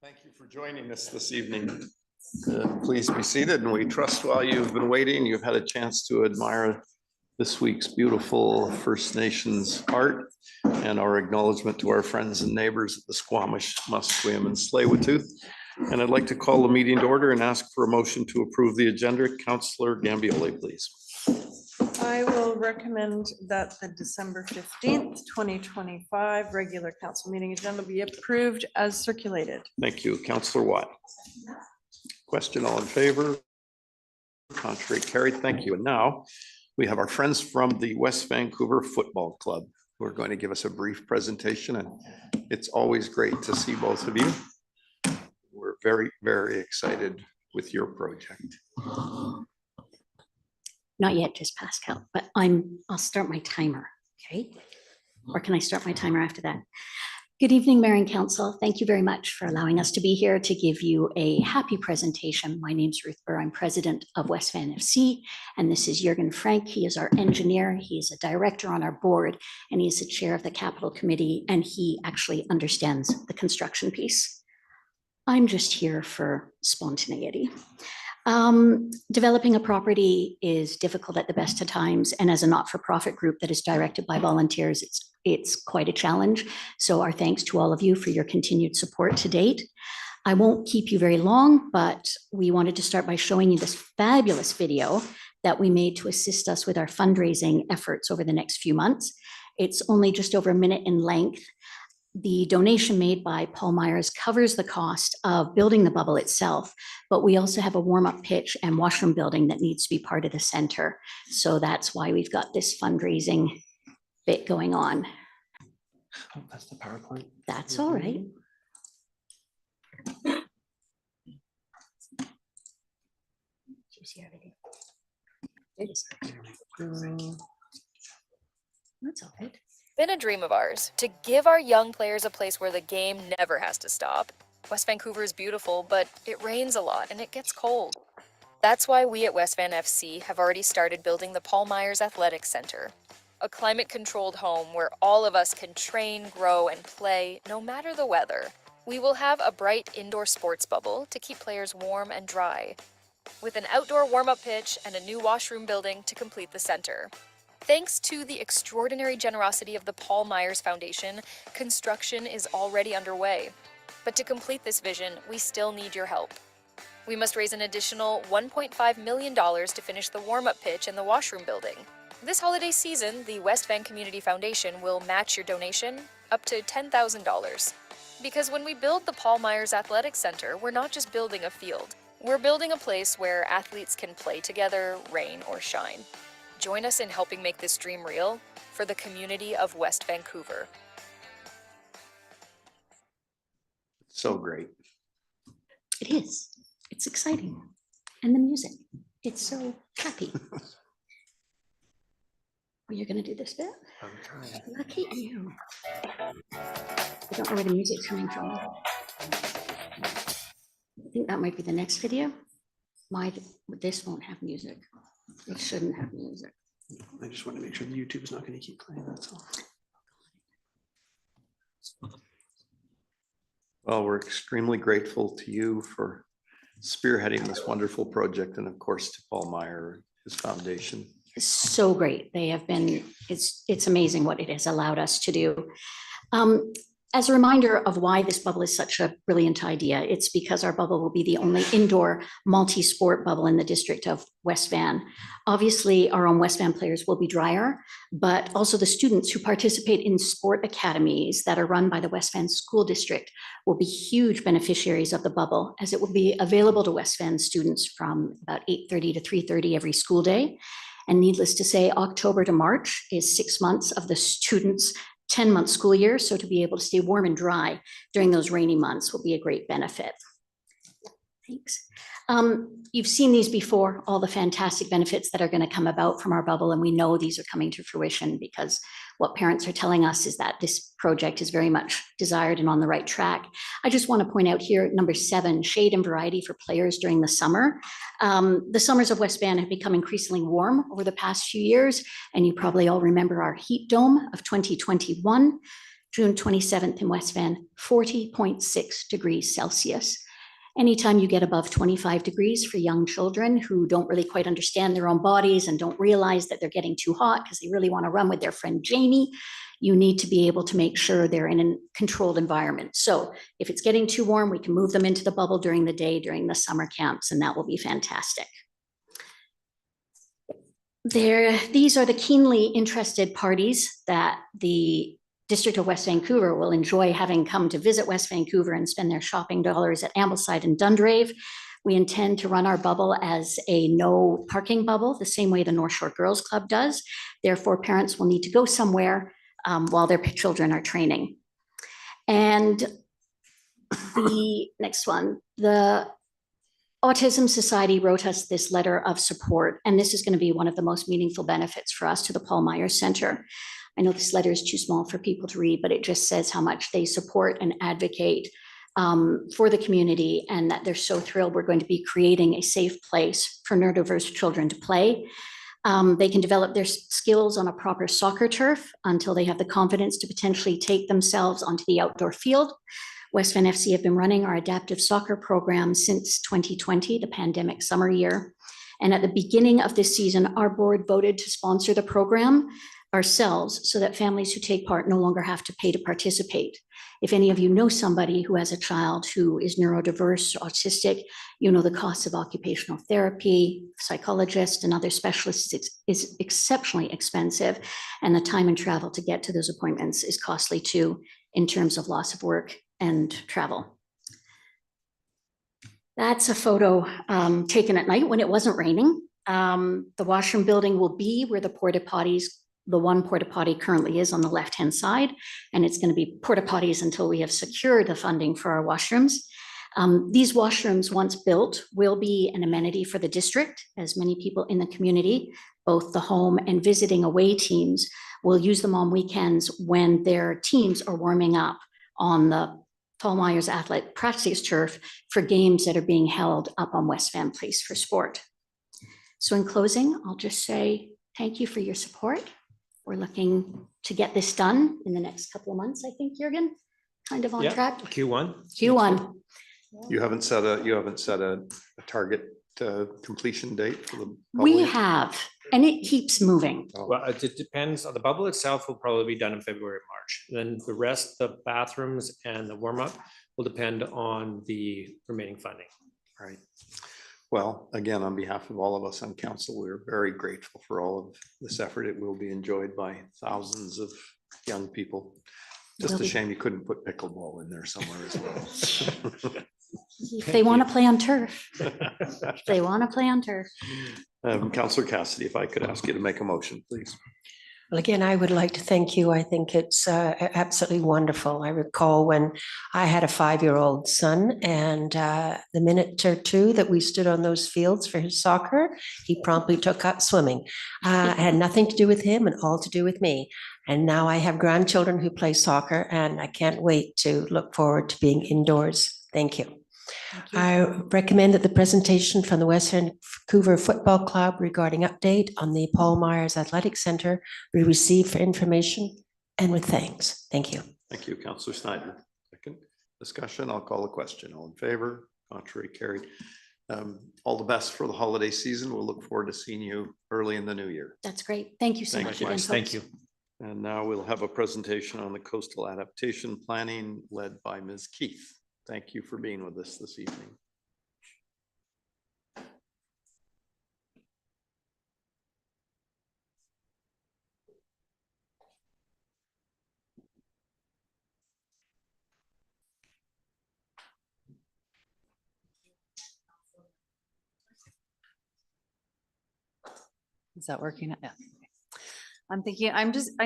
Thank you for joining us this evening. Please be seated, and we trust while you've been waiting, you've had a chance to admire this week's beautiful First Nations art and our acknowledgement to our friends and neighbors at the Squamish, Musqueam, and Tsleil-Waututh. And I'd like to call the meeting to order and ask for a motion to approve the agenda. Councillor Gambioli, please. I will recommend that the December 15th, 2025 regular council meeting agenda be approved as circulated. Thank you. Councillor Watt. Question, all in favor? Contrary carried. Thank you. And now we have our friends from the West Vancouver Football Club who are going to give us a brief presentation, and it's always great to see both of you. We're very, very excited with your project. Not yet, just Pascal, but I'll start my timer, okay? Or can I start my timer after that? Good evening, Mayor and Council. Thank you very much for allowing us to be here to give you a happy presentation. My name's Ruth Burr. I'm president of West Van FC, and this is Jürgen Frank. He is our engineer. He is a director on our board, and he is the chair of the capital committee, and he actually understands the construction piece. I'm just here for spontaneity. Developing a property is difficult at the best of times, and as a not-for-profit group that is directed by volunteers, it's quite a challenge. So our thanks to all of you for your continued support to date. I won't keep you very long, but we wanted to start by showing you this fabulous video that we made to assist us with our fundraising efforts over the next few months. It's only just over a minute in length. The donation made by Paul Myers covers the cost of building the bubble itself, but we also have a warm-up pitch and washroom building that needs to be part of the center. So that's why we've got this fundraising bit going on. Oh, that's the PowerPoint. That's all right. That's all right. Been a dream of ours to give our young players a place where the game never has to stop. West Vancouver is beautiful, but it rains a lot and it gets cold. That's why we at West Van FC have already started building the Paul Myers Athletic Center, a climate-controlled home where all of us can train, grow, and play no matter the weather. We will have a bright indoor sports bubble to keep players warm and dry, with an outdoor warm-up pitch and a new washroom building to complete the center. Thanks to the extraordinary generosity of the Paul Myers Foundation, construction is already underway. But to complete this vision, we still need your help. We must raise an additional $1.5 million to finish the warm-up pitch and the washroom building. This holiday season, the West Van Community Foundation will match your donation up to $10,000. Because when we build the Paul Myers Athletic Center, we're not just building a field. We're building a place where athletes can play together, rain or shine. Join us in helping make this dream real for the community of West Vancouver. So great. It is. It's exciting. And the music. It's so happy. Oh, you're going to do this bit? I'm trying. Lucky you. I don't know where the music's coming from. I think that might be the next video. This won't have music. It shouldn't have music. I just want to make sure the YouTube is not going to keep playing, that's all. Well, we're extremely grateful to you for spearheading this wonderful project, and of course to Paul Meyer, his foundation. So great. They have been, it's amazing what it has allowed us to do. As a reminder of why this bubble is such a brilliant idea, it's because our bubble will be the only indoor multi-sport bubble in the district of West Van. Obviously, our own West Van players will be drier, but also the students who participate in sport academies that are run by the West Van School District will be huge beneficiaries of the bubble, as it will be available to West Van students from about 8:30 to 3:30 every school day. And needless to say, October to March is 6 months of the students' 10-month school year, so to be able to stay warm and dry during those rainy months will be a great benefit. Thanks. You've seen these before, all the fantastic benefits that are going to come about from our bubble, and we know these are coming to fruition because what parents are telling us is that this project is very much desired and on the right track. I just want to point out here, number 7, shade and variety for players during the summer. The summers of West Van have become increasingly warm over the past few years, and you probably all remember our heat dome of 2021. June 27th in West Van, 40.6 degrees Celsius. Anytime you get above 25 degrees for young children who don't really quite understand their own bodies and don't realize that they're getting too hot because they really want to run with their friend Jamie, you need to be able to make sure they're in a controlled environment. So if it's getting too warm, we can move them into the bubble during the day, during the summer camps, and that will be fantastic. These are the keenly interested parties that the District of West Vancouver will enjoy having come to visit West Vancouver and spend their shopping dollars at Ambleside and Dundrave. We intend to run our bubble as a no parking bubble, the same way the North Shore Girls Club does. Therefore, parents will need to go somewhere while their children are training. And the next one, the Autism Society wrote us this letter of support, and this is going to be one of the most meaningful benefits for us to the Paul Myers Center. I know this letter is too small for people to read, but it just says how much they support and advocate for the community, and that they're so thrilled we're going to be creating a safe place for neurodiverse children to play. They can develop their skills on a proper soccer turf until they have the confidence to potentially take themselves onto the outdoor field. West Van FC have been running our adaptive soccer program since 2020, the pandemic summer year. And at the beginning of this season, our board voted to sponsor the program ourselves so that families who take part no longer have to pay to participate. If any of you know somebody who has a child who is neurodiverse or autistic, you know the cost of occupational therapy, psychologists, and other specialists is exceptionally expensive, and the time and travel to get to those appointments is costly too, in terms of loss of work and travel. That's a photo taken at night when it wasn't raining. The washroom building will be where the porta potties, the one porta potty currently is on the left-hand side, and it's going to be porta potties until we have secured the funding for our washrooms. These washrooms, once built, will be an amenity for the district, as many people in the community, both the home and visiting away teams, will use them on weekends when their teams are warming up on the Paul Myers Athletic Practice Turf for games that are being held up on West Van Place for sport. So in closing, I'll just say thank you for your support. We're looking to get this done in the next couple of months, I think, Jürgen, kind of on track. Q1. Q1. You haven't set a target completion date for the. We bubble yet? have, and it keeps moving. Oh, Well, it depends on the bubble itself will probably be done in February, March. Then the rest, the bathrooms and the warm up will depend on the remaining funding. Right. Well, again, on behalf of all of us on council, we're very grateful for all of this effort. It will be enjoyed by thousands of young people. Just Will a be. shame you couldn't put pickleball in there somewhere as well. If they want to play on turf, if they want to play on turf. Councillor Cassidy, if I could ask you to make a motion, please. Well, again, I would like to thank you. I think it's absolutely wonderful. I recall when I had a 5-year-old son, and the minute or two that we stood on those fields for his soccer, he promptly took up swimming. It had nothing to do with him and all to do with me. And now I have grandchildren who play soccer, and I can't wait to look forward to being indoors. Thank you. I recommend that the presentation from the West Vancouver Football Club regarding update on the Paul Myers Athletic Center be received for information and with thanks. Thank you. Thank you, Councillor Snyder. Second discussion, I'll call a question. All in favor? Contrary, carried. All the best for the holiday season. We'll look forward to seeing you early in the new year. That's great. Thank you so Thank much you. again, Thank folks. you. And now we'll have a presentation on the coastal adaptation planning led by Ms. Keith. Thank you for being with us this evening. Is that working? Yeah. I'm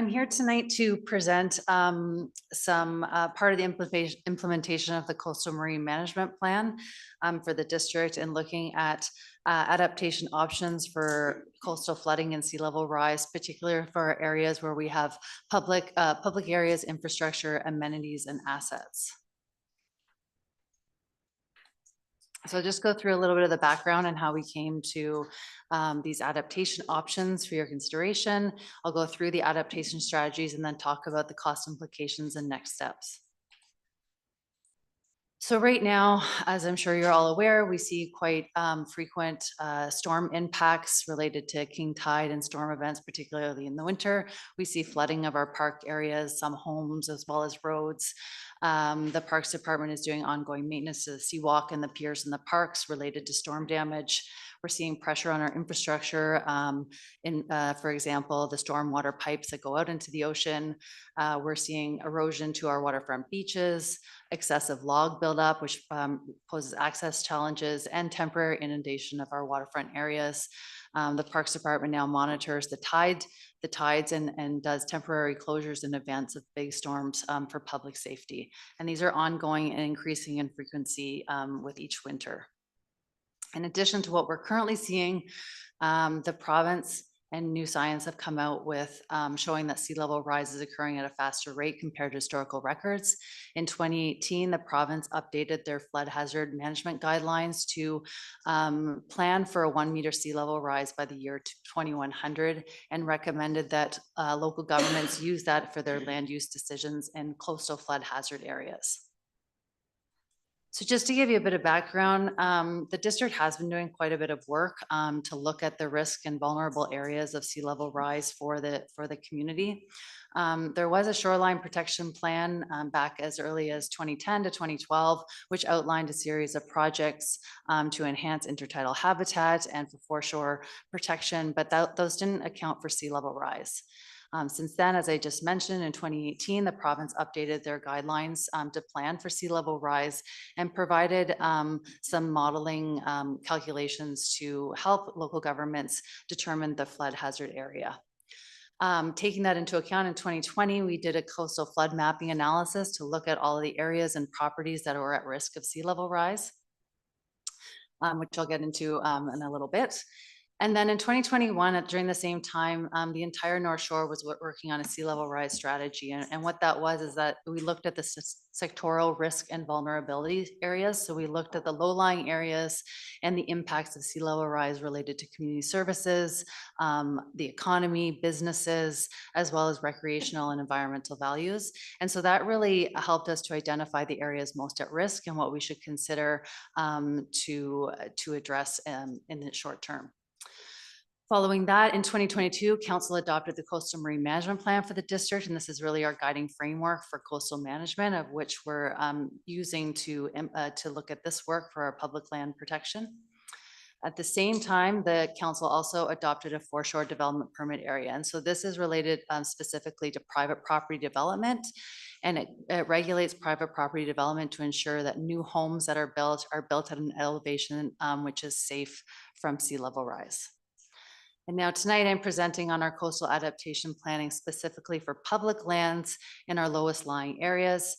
here tonight to present some part of the implementation of the coastal marine management plan for the district, and looking at adaptation options for coastal flooding and sea level rise, particularly for areas where we have public areas, infrastructure, amenities, and assets. So I'll just go through a little bit of the background and how we came to these adaptation options for your consideration. I'll go through the adaptation strategies and then talk about the cost implications and next steps. So right now, as I'm sure you're all aware, we see quite frequent storm impacts related to king tide and storm events, particularly in the winter. We see flooding of our park areas, some homes, as well as roads. The Parks Department is doing ongoing maintenance to the seawalk and the piers in the parks related to storm damage. We're seeing pressure on our infrastructure for example, the stormwater pipes that go out into the ocean. We're seeing erosion to our waterfront beaches, excessive log buildup, which poses access challenges, and temporary inundation of our waterfront areas. The Parks Department now monitors the tides and does temporary closures in advance of big storms for public safety. And these are ongoing and increasing in frequency with each winter. In addition to what we're currently seeing, the province and new science have come out with showing that sea level rise is occurring at a faster rate compared to historical records. In 2018, the province updated their flood hazard management guidelines to plan for a 1 meter sea level rise by the year 2100 and recommended that local governments use that for their land use decisions in coastal flood hazard areas. So just to give you a bit of background, the district has been doing quite a bit of work to look at the risk and vulnerable areas of sea level rise for the community. There was a shoreline protection plan back as early as 2010 to 2012, which outlined a series of projects to enhance intertidal habitat and for foreshore protection, but those didn't account for sea level rise. Since then, as I just mentioned, in 2018, the province updated their guidelines to plan for sea level rise and provided some modeling calculations to help local governments determine the flood hazard area. Taking that into account in 2020, we did a coastal flood mapping analysis to look at all of the areas and properties that were at risk of sea level rise, which I'll get into in a little bit. And then in 2021, during the same time, the entire North Shore was working on a sea level rise strategy. And what that was is that we looked at the sectoral risk and vulnerability areas. So we looked at the low-lying areas and the impacts of sea level rise related to community services, the economy, businesses, as well as recreational and environmental values. And so that really helped us to identify the areas most at risk and what we should consider to address in the short term. Following that, in 2022, Council adopted the Coastal Marine Management Plan for the district, and this is really our guiding framework for coastal management, of which we're using to look at this work for our public land protection. At the same time, the council also adopted a foreshore development permit area, and so this is related specifically to private property development, and it regulates private property development to ensure that new homes that are built at an elevation which is safe from sea level rise. And now tonight I'm presenting on our coastal adaptation planning specifically for public lands in our lowest lying areas.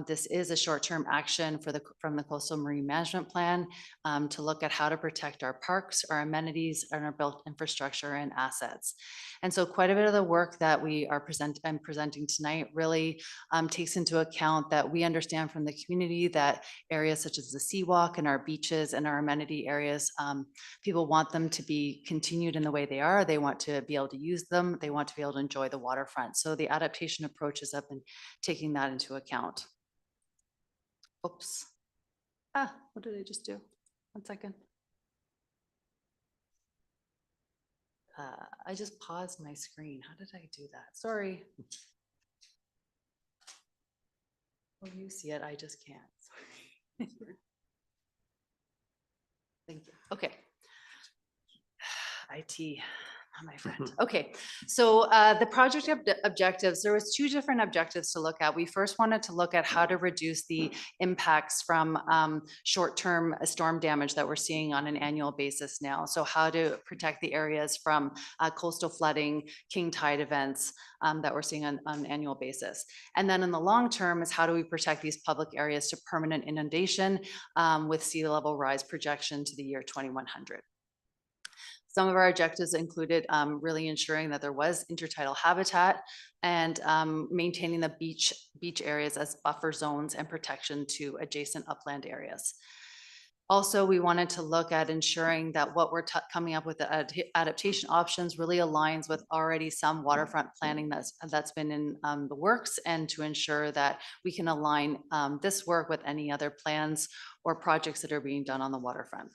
This is a short-term action from the Coastal Marine Management Plan to look at how to protect our parks, our amenities, and our built infrastructure and assets. And so quite a bit of the work that I'm presenting tonight really takes into account that we understand from the community that areas such as the Seawalk and our beaches and our amenity areas, people want them to be continued in the way they are. They want to be able to use them. They want to be able to enjoy the waterfront. So the adaptation approaches up and taking that into account. Oops. What did I just do? 1 second. I just paused my screen. How did I do that? Sorry. Well, you see it, I just can't. Sorry. Thank you. Okay. IT, my friend. Okay, so the project objectives, there was 2 different objectives to look at. We first wanted to look at how to reduce the impacts from short-term storm damage that we're seeing on an annual basis now. So how to protect the areas from coastal flooding, king tide events that we're seeing on an annual basis. And then in the long term is how do we protect these public areas to permanent inundation with sea level rise projection to the year 2100. Some of our objectives included really ensuring that there was intertidal habitat and maintaining the beach areas as buffer zones and protection to adjacent upland areas. Also, we wanted to look at ensuring that what we're coming up with the adaptation options really aligns with already some waterfront planning that's been in the works, and to ensure that we can align this work with any other plans or projects that are being done on the waterfront.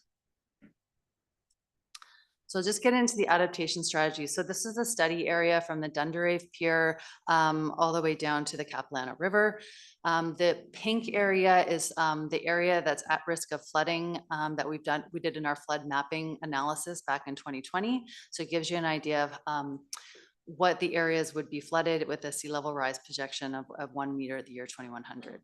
So just get into the adaptation strategy. So this is a study area from the Dunderave Pier all the way down to the Capilano River. The pink area is the area that's at risk of flooding that we did in our flood mapping analysis back in 2020. So it gives you an idea of what the areas would be flooded with a sea level rise projection of 1 meter at the year 2100.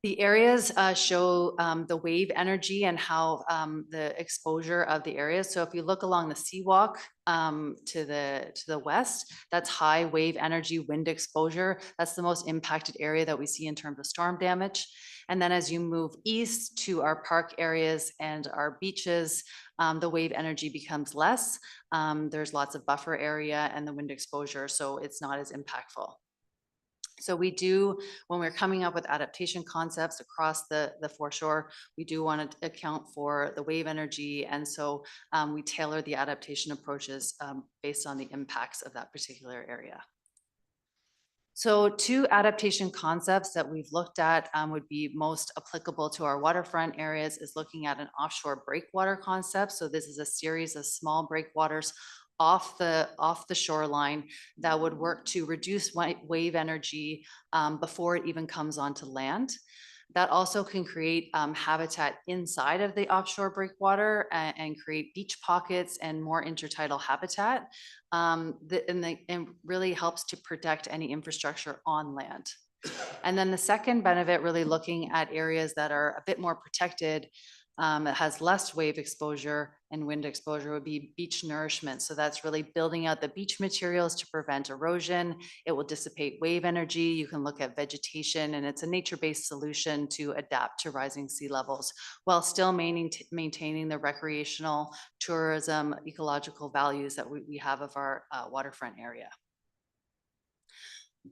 The areas show the wave energy and how the exposure of the areas. So if you look along the seawalk to the west, that's high wave energy wind exposure. That's the most impacted area that we see in terms of storm damage. And then as you move east to our park areas and our beaches, the wave energy becomes less. There's lots of buffer area and the wind exposure, so it's not as impactful. So we do, when we're coming up with adaptation concepts across the foreshore, we do want to account for the wave energy. And so we tailor the adaptation approaches based on the impacts of that particular area. So 2 adaptation concepts that we've looked at would be most applicable to our waterfront areas is looking at an offshore breakwater concept. So this is a series of small breakwaters off the shoreline that would work to reduce wave energy before it even comes onto land. That also can create habitat inside of the offshore breakwater and create beach pockets and more intertidal habitat, and really helps to protect any infrastructure on land. And then the second benefit, really looking at areas that are a bit more protected, that has less wave exposure and wind exposure, would be beach nourishment. So that's really building out the beach materials to prevent erosion. It will dissipate wave energy. You can look at vegetation, and it's a nature-based solution to adapt to rising sea levels while still maintaining the recreational tourism ecological values that we have of our waterfront area.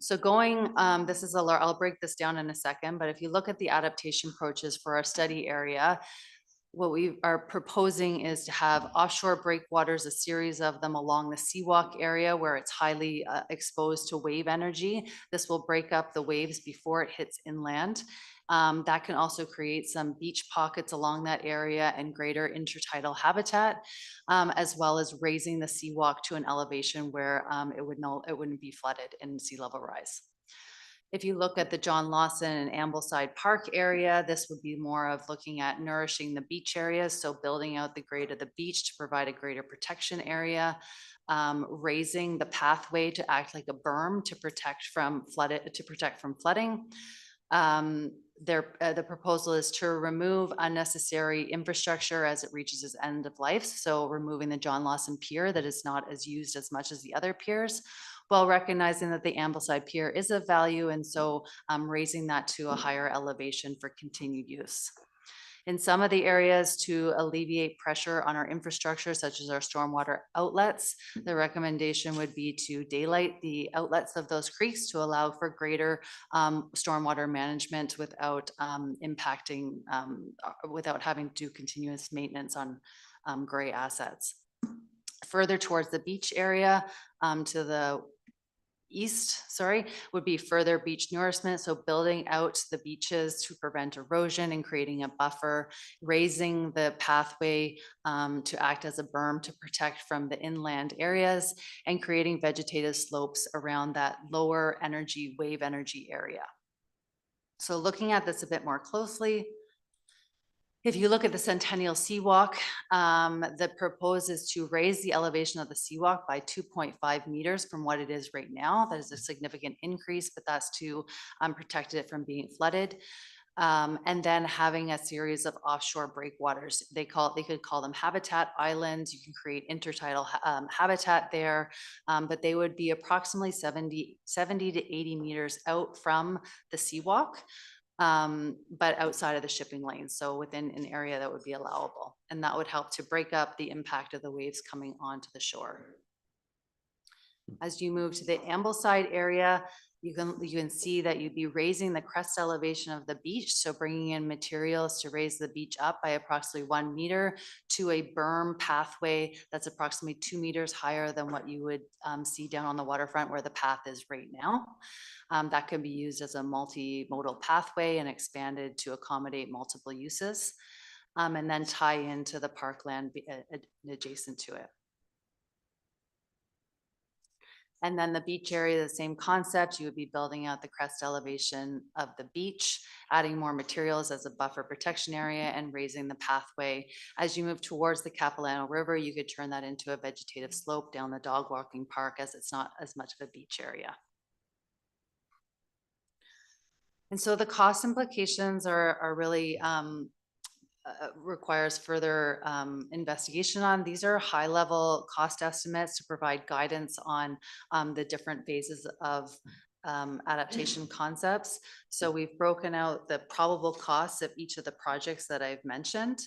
So I'll break this down in a second, but if you look at the adaptation approaches for our study area, what we are proposing is to have offshore breakwaters, a series of them along the seawalk area where it's highly exposed to wave energy. This will break up the waves before it hits inland. That can also create some beach pockets along that area and greater intertidal habitat, as well as raising the seawalk to an elevation where it wouldn't be flooded in sea level rise. If you look at the John Lawson and Ambleside Park area, this would be more of looking at nourishing the beach areas. So building out the grade of the beach to provide a greater protection area, raising the pathway to act like a berm to protect from flooding. The proposal is to remove unnecessary infrastructure as it reaches its end of life. So removing the John Lawson Pier that is not as used as much as the other piers, while recognizing that the Ambleside Pier is of value, and so raising that to a higher elevation for continued use. In some of the areas, to alleviate pressure on our infrastructure, such as our stormwater outlets, the recommendation would be to daylight the outlets of those creeks to allow for greater stormwater management without without having to do continuous maintenance on gray assets. Further towards the beach area, to the east, would be further beach nourishment. So building out the beaches to prevent erosion and creating a buffer, raising the pathway to act as a berm to protect from the inland areas, and creating vegetative slopes around that lower energy, wave energy area. So looking at this a bit more closely, if you look at the Centennial Seawalk, the proposal is to raise the elevation of the seawalk by 2.5 meters from what it is right now. That is a significant increase, but that's to protect it from being flooded. And then having a series of offshore breakwaters. They could call them habitat islands. You can create intertidal habitat there, but they would be approximately 70 to 80 meters out from the seawalk. But outside of the shipping lanes, so within an area that would be allowable. And that would help to break up the impact of the waves coming onto the shore. As you move to the Ambleside area, You can see that you'd be raising the crest elevation of the beach, so bringing in materials to raise the beach up by approximately 1 meter to a berm pathway that's approximately 2 meters higher than what you would see down on the waterfront where the path is right now. That can be used as a multimodal pathway and expanded to accommodate multiple uses, and then tie into the parkland adjacent to it. And then the beach area, the same concept, you would be building out the crest elevation of the beach, adding more materials as a buffer protection area and raising the pathway. As you move towards the Capilano River, you could turn that into a vegetative slope down the dog walking park, as it's not as much of a beach area. And so the cost implications are really requires further investigation on. These are high-level cost estimates to provide guidance on the different phases of adaptation concepts. So we've broken out the probable costs of each of the projects that I've mentioned.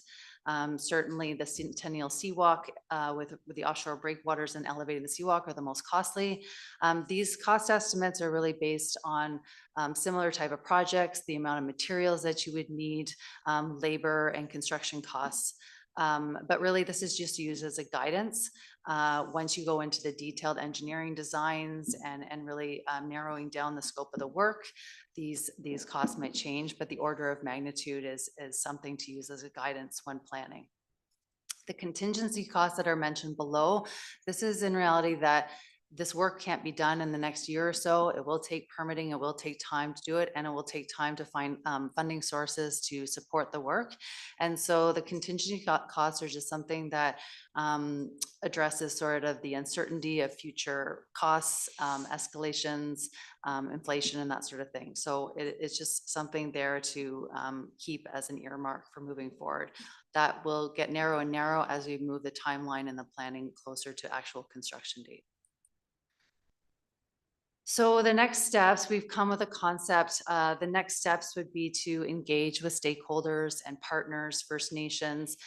Certainly the Centennial Seawalk with the offshore breakwaters and elevating the seawalk are the most costly. These cost estimates are really based on similar type of projects, the amount of materials that you would need, labor and construction costs. But really this is just used as a guidance. Once you go into the detailed engineering designs and really narrowing down the scope of the work, these costs might change, but the order of magnitude is something to use as a guidance when planning. The contingency costs that are mentioned below, this is in reality that this work can't be done in the next year or so. It will take permitting, it will take time to do it, and it will take time to find funding sources to support the work. And so the contingency costs are just something that addresses sort of the uncertainty of future costs, escalations, inflation, and that sort of thing. So it's just something there to keep as an earmark for moving forward. That will get narrow and narrow as we move the timeline and the planning closer to actual construction date. So the next steps, we've come with a concept. The next steps would be to engage with stakeholders and partners, First Nations.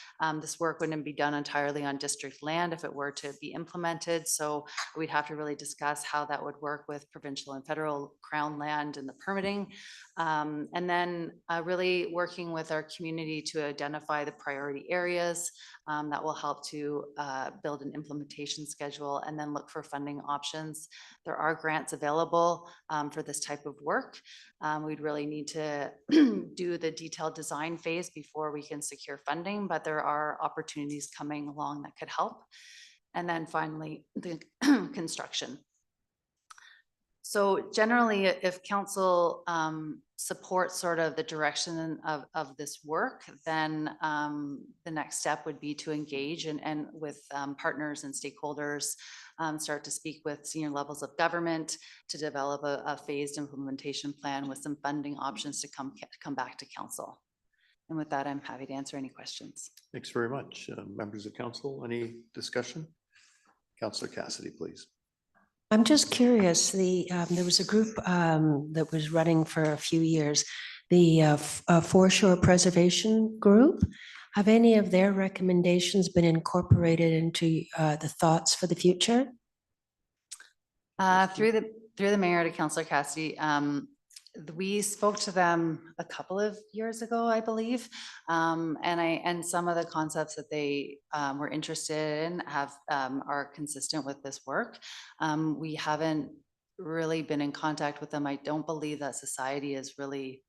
This work wouldn't be done entirely on district land if it were to be implemented. So we'd have to really discuss how that would work with provincial and federal crown land and the permitting. And then really working with our community to identify the priority areas that will help to build an implementation schedule and then look for funding options. There are grants available for this type of work. We'd really need to do the detailed design phase before we can secure funding, but there are opportunities coming along that could help. And then finally, the construction. So generally, if council supports sort of the direction of this work, then the next step would be to engage and with partners and stakeholders, start to speak with senior levels of government to develop a phased implementation plan with some funding options to come back to council. And with that, I'm happy to answer any questions. Thanks very much. Members of council, any discussion? Councillor Cassidy, please. I'm just curious, there was a group that was running for a few years, the Foreshore Preservation Group. Have any of their recommendations been incorporated into the thoughts for the future? Through the mayor to Councillor Cassidy, we spoke to them a couple of years ago, I believe, and some of the concepts that they were interested in are consistent with this work. We haven't really been in contact with them. I don't believe that society is really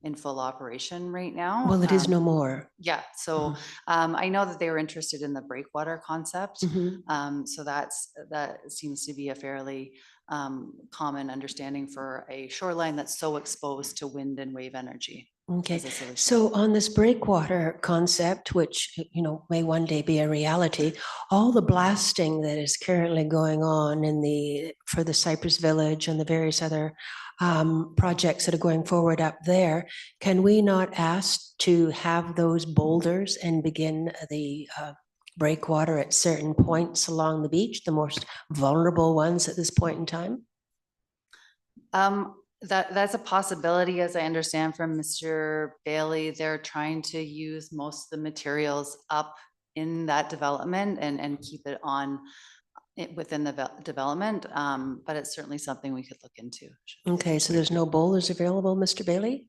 in full operation right now. Well, it is no more. Yeah, so I know that they were interested in the breakwater concept. So that seems to be a fairly common understanding for a shoreline that's so exposed to wind and wave energy. Okay, so on this breakwater concept, which may one day be a reality, all the blasting that is currently going on for the Cypress Village and the various other projects that are going forward up there, can we not ask to have those boulders and begin the breakwater at certain points along the beach, the most vulnerable ones at this point in time? That's a possibility, as I understand from Mr. Bailey. They're trying to use most of the materials up in that development and keep it on within the development, but it's certainly something we could look into. Okay, so there's no boulders available, Mr. Bailey?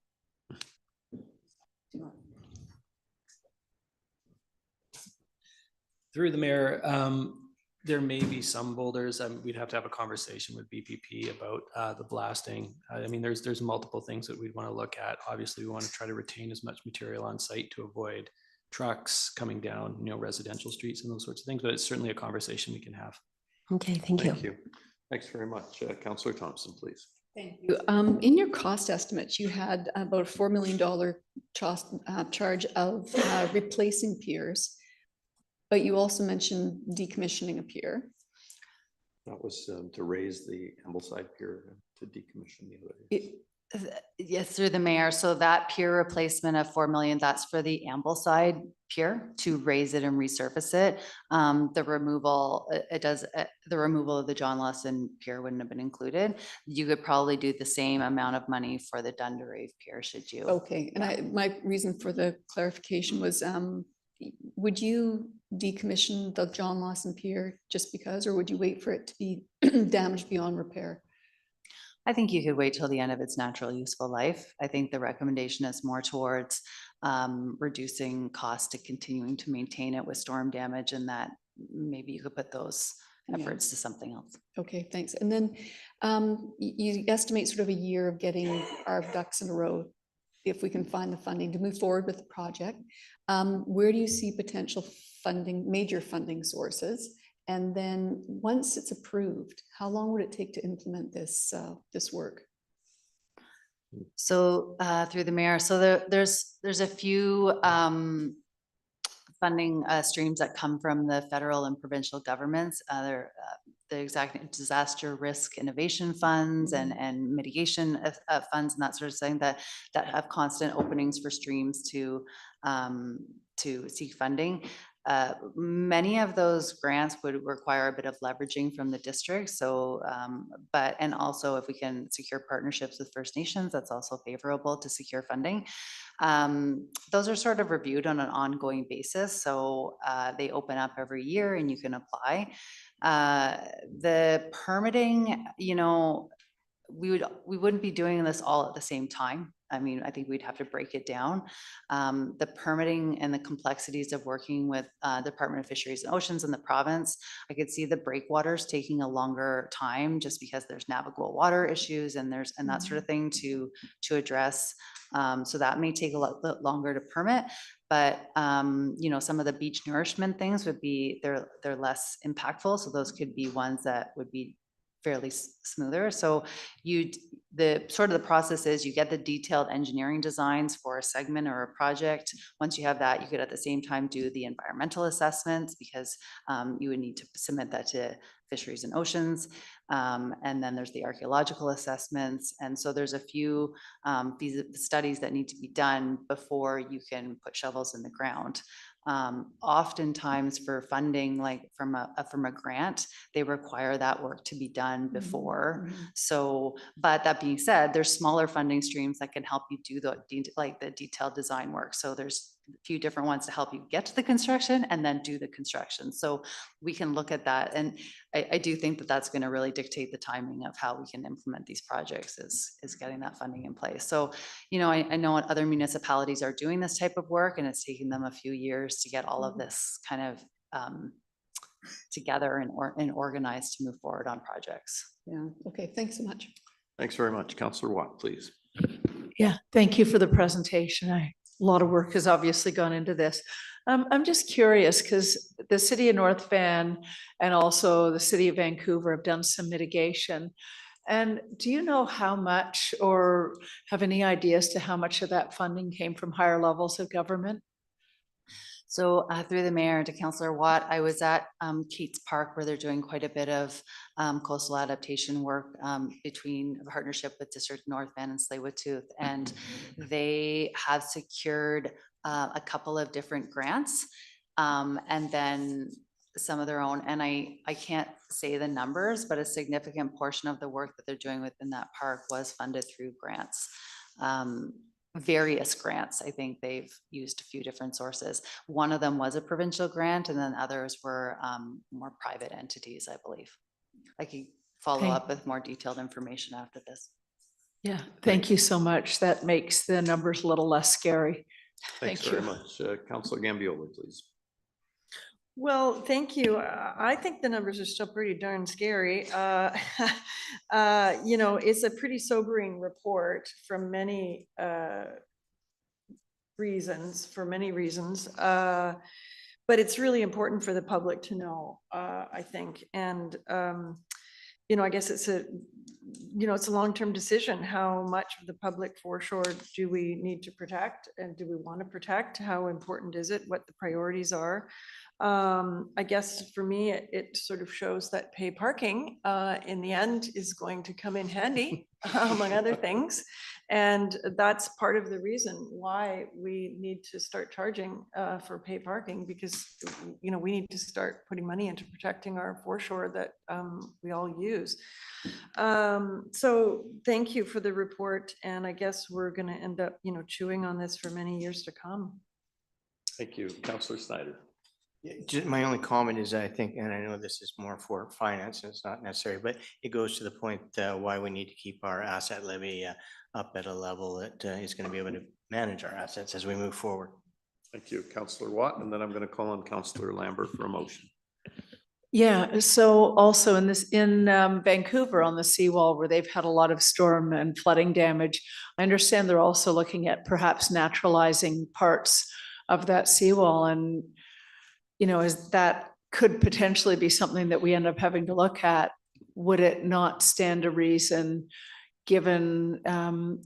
Through the mayor, there may be some boulders. We'd have to have a conversation with BPP about the blasting. I mean, there's multiple things that we'd want to look at. Obviously, we want to try to retain as much material on site to avoid trucks coming down, residential streets and those sorts of things. But it's certainly a conversation we can have. Okay, thank you. Thank you. Thanks very much. Councillor Thompson, please. Thank you. In your cost estimates, you had about a $4 million charge of replacing piers, but you also mentioned decommissioning a pier. That was to raise the Ambleside Pier to decommission the other. Yes, through the mayor. So that pier replacement of 4 million, that's for the Ambleside pier to raise it and resurface it. The removal, the removal of the John Lawson pier wouldn't have been included. You could probably do the same amount of money for the Dunderave pier, should you? Okay, and my reason for the clarification was, would you decommission the John Lawson pier just because, or would you wait for it to be damaged beyond repair? I think you could wait till the end of its natural useful life. I think the recommendation is more towards reducing cost to continuing to maintain it with storm damage, and that maybe you could put those efforts to something else. Okay, thanks. And then you estimate sort of a year of getting our ducks in a row if we can find the funding to move forward with the project. Where do you see potential funding, major funding sources? And then once it's approved, how long would it take to implement this work? So through the mayor, so there's a few funding streams that come from the federal and provincial governments. The exact disaster risk innovation funds and mitigation funds and that sort of thing that have constant openings for streams to seek funding. Many of those grants would require a bit of leveraging from the district. So, and also if we can secure partnerships with First Nations, that's also favorable to secure funding. Those are sort of reviewed on an ongoing basis. So they open up every year and you can apply. The permitting, we wouldn't be doing this all at the same time. I mean, I think we'd have to break it down. The permitting and the complexities of working with Department of Fisheries and Oceans in the province, I could see the breakwaters taking a longer time just because there's navigable water issues and that sort of thing to address. So that may take a lot longer to permit, but some of the beach nourishment things would be, they're less impactful. So those could be ones that would be fairly smoother. So the process is you get the detailed engineering designs for a segment or a project. Once you have that, you could at the same time do the environmental assessments because you would need to submit that to Fisheries and Oceans. And then there's the archaeological assessments. And so there's a few studies that need to be done before you can put shovels in the ground. Oftentimes for funding, like from a grant, they require that work to be done before. So, but that being said, there's smaller funding streams that can help you do the detailed design work. So there's a few different ones to help you get to the construction and then do the construction. So we can look at that. And I do think that that's going to really dictate the timing of how we can implement these projects is getting that funding in place. So, I know other municipalities are doing this type of work and it's taking them a few years to get all of this kind of together and organized to move forward on projects. Yeah, okay, thanks so much. Thanks very much. Councillor Watt, please. Yeah, thank you for the presentation. A lot of work has obviously gone into this. I'm just curious because the city of North Van and also the city of Vancouver have done some mitigation. And do you know how much or have any idea as to how much of that funding came from higher levels of government? So through the mayor to Councillor Watt, I was at Keats Park where they're doing quite a bit of coastal adaptation work between a partnership with District North Van and Tsleil-Waututh, and they have secured a couple of different grants and then some of their own. And I can't say the numbers, but a significant portion of the work that they're doing within that park was funded through grants. various grants. I think they've used a few different sources. One of them was a provincial grant, and then others were more private entities, I believe. I can follow Thank- up with more detailed information after this. Yeah, thank you so much. That makes the numbers a little less scary. Thanks Thank very you. much. Councillor Gambioli, please. Well, thank you. I think the numbers are still pretty darn scary. You know, it's a pretty sobering report from many reasons, for many reasons. But it's really important for the public to know, I think. And, you know, I guess it's a, you know, it's a long-term decision. How much of the public foreshore do we need to protect, and do we want to protect? How important is it? What the priorities are? I guess for me, it sort of shows that pay parking in the end is going to come in handy, among other things. And that's part of the reason why we need to start charging for pay parking, because, you know, we need to start putting money into protecting our foreshore that we all use. So thank you for the report. And I guess we're going to end up, you know, chewing on this for many years to come. Thank you. Councillor Snyder. My only comment is, I think, and I know this is more for finance and it's not necessary, but it goes to the point why we need to keep our asset levy up at a level that is going to be able to manage our assets as we move forward. Thank you, Councillor Watt. And then I'm going to call on Councillor Lambert for a motion. Yeah, so also in Vancouver on the seawall where they've had a lot of storm and flooding damage, I understand they're also looking at perhaps naturalizing parts of that seawall. And, you know, is that could potentially be something that we end up having to look at. Would it not stand to reason, given,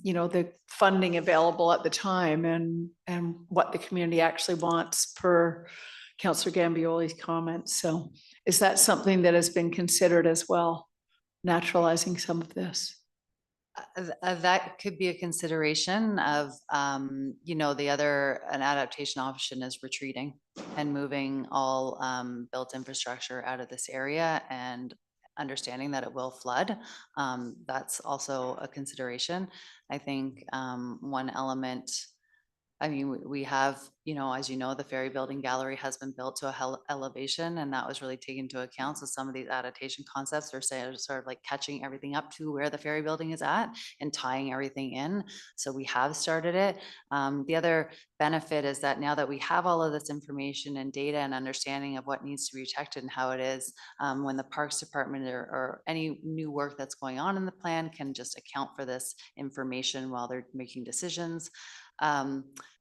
you know, the funding available at the time and what the community actually wants, per Councillor Gambioli's comments? So is that something that has been considered as well, naturalizing some of this? That could be a consideration of, you know, an adaptation option is retreating and moving all built infrastructure out of this area, and understanding that it will flood. That's also a consideration. I think one element, I mean, we have, you know, as you know, the Ferry Building Gallery has been built to a elevation, and that was really taken into account. So some of these adaptation concepts are sort of like catching everything up to where the ferry building is at and tying everything in. So we have started it. The other benefit is that now that we have all of this information and data and understanding of what needs to be protected and how it is, when the Parks Department or any new work that's going on in the plan can just account for this information while they're making decisions.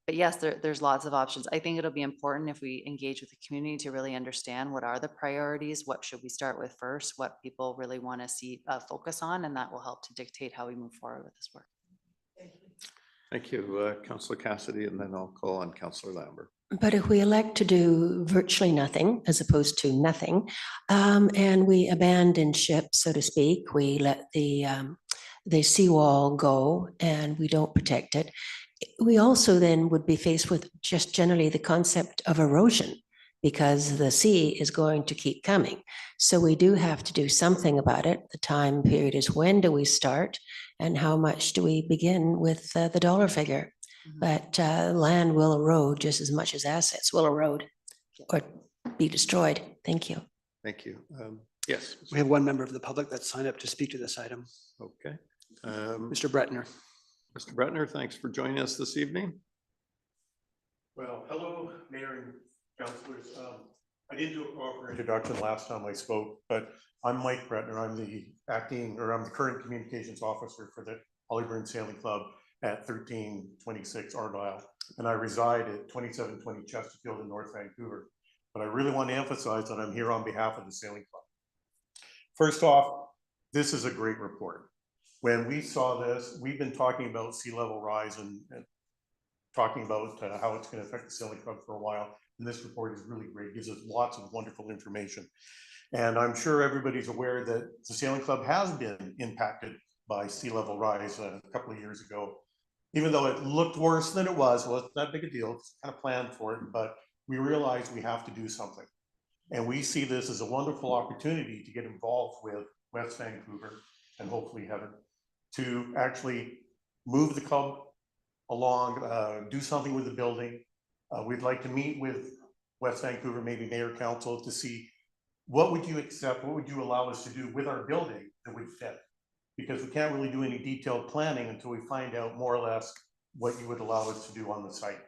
But yes, there's lots of options. I think it'll be important if we engage with the community to really understand what are the priorities, what should we start with first, what people really want to see focus on, and that will help to dictate how we move forward with this work. Thank you, Councillor Cassidy, and then I'll call on Councillor Lambert. But if we elect to do virtually nothing as opposed to nothing, and we abandon ship, so to speak, we let the seawall go and we don't protect it, we also then would be faced with just generally the concept of erosion, because the sea is going to keep coming. So we do have to do something about it. The time period is, when do we start and how much do we begin with the dollar figure? But land will erode just as much as assets will erode or be destroyed. Thank you. Thank you. Yes. We have one member of the public that signed up to speak to this item. Okay. Mr. Bretner. Mr. Bretner, thanks for joining us this evening. Well, hello, Mayor and councillors. I didn't do a proper introduction last time I spoke, but I'm Mike Bretner. I'm the current communications officer for the Hollyburn Sailing Club at 1326 Argyle, and I reside at 2720 Chesterfield in North Vancouver. But I really want to emphasize that I'm here on behalf of the Sailing Club. First off, this is a great report. When we saw this, we've been talking about sea level rise and talking about how it's going to affect the Sailing Club for a while. And this report is really great. It gives us lots of wonderful information. And I'm sure everybody's aware that the Sailing Club has been impacted by sea level rise a couple of years ago. Even though it looked worse than it was, well, it's not a big a deal. It's kind of planned for it, but we realize we have to do something. And we see this as a wonderful opportunity to get involved with West Vancouver and hopefully Heaven to actually move the club along, do something with the building. We'd like to meet with West Vancouver, maybe Mayor Council, to see what would you accept, what would you allow us to do with our building that would fit? Because we can't really do any detailed planning until we find out more or less what you would allow us to do on the site.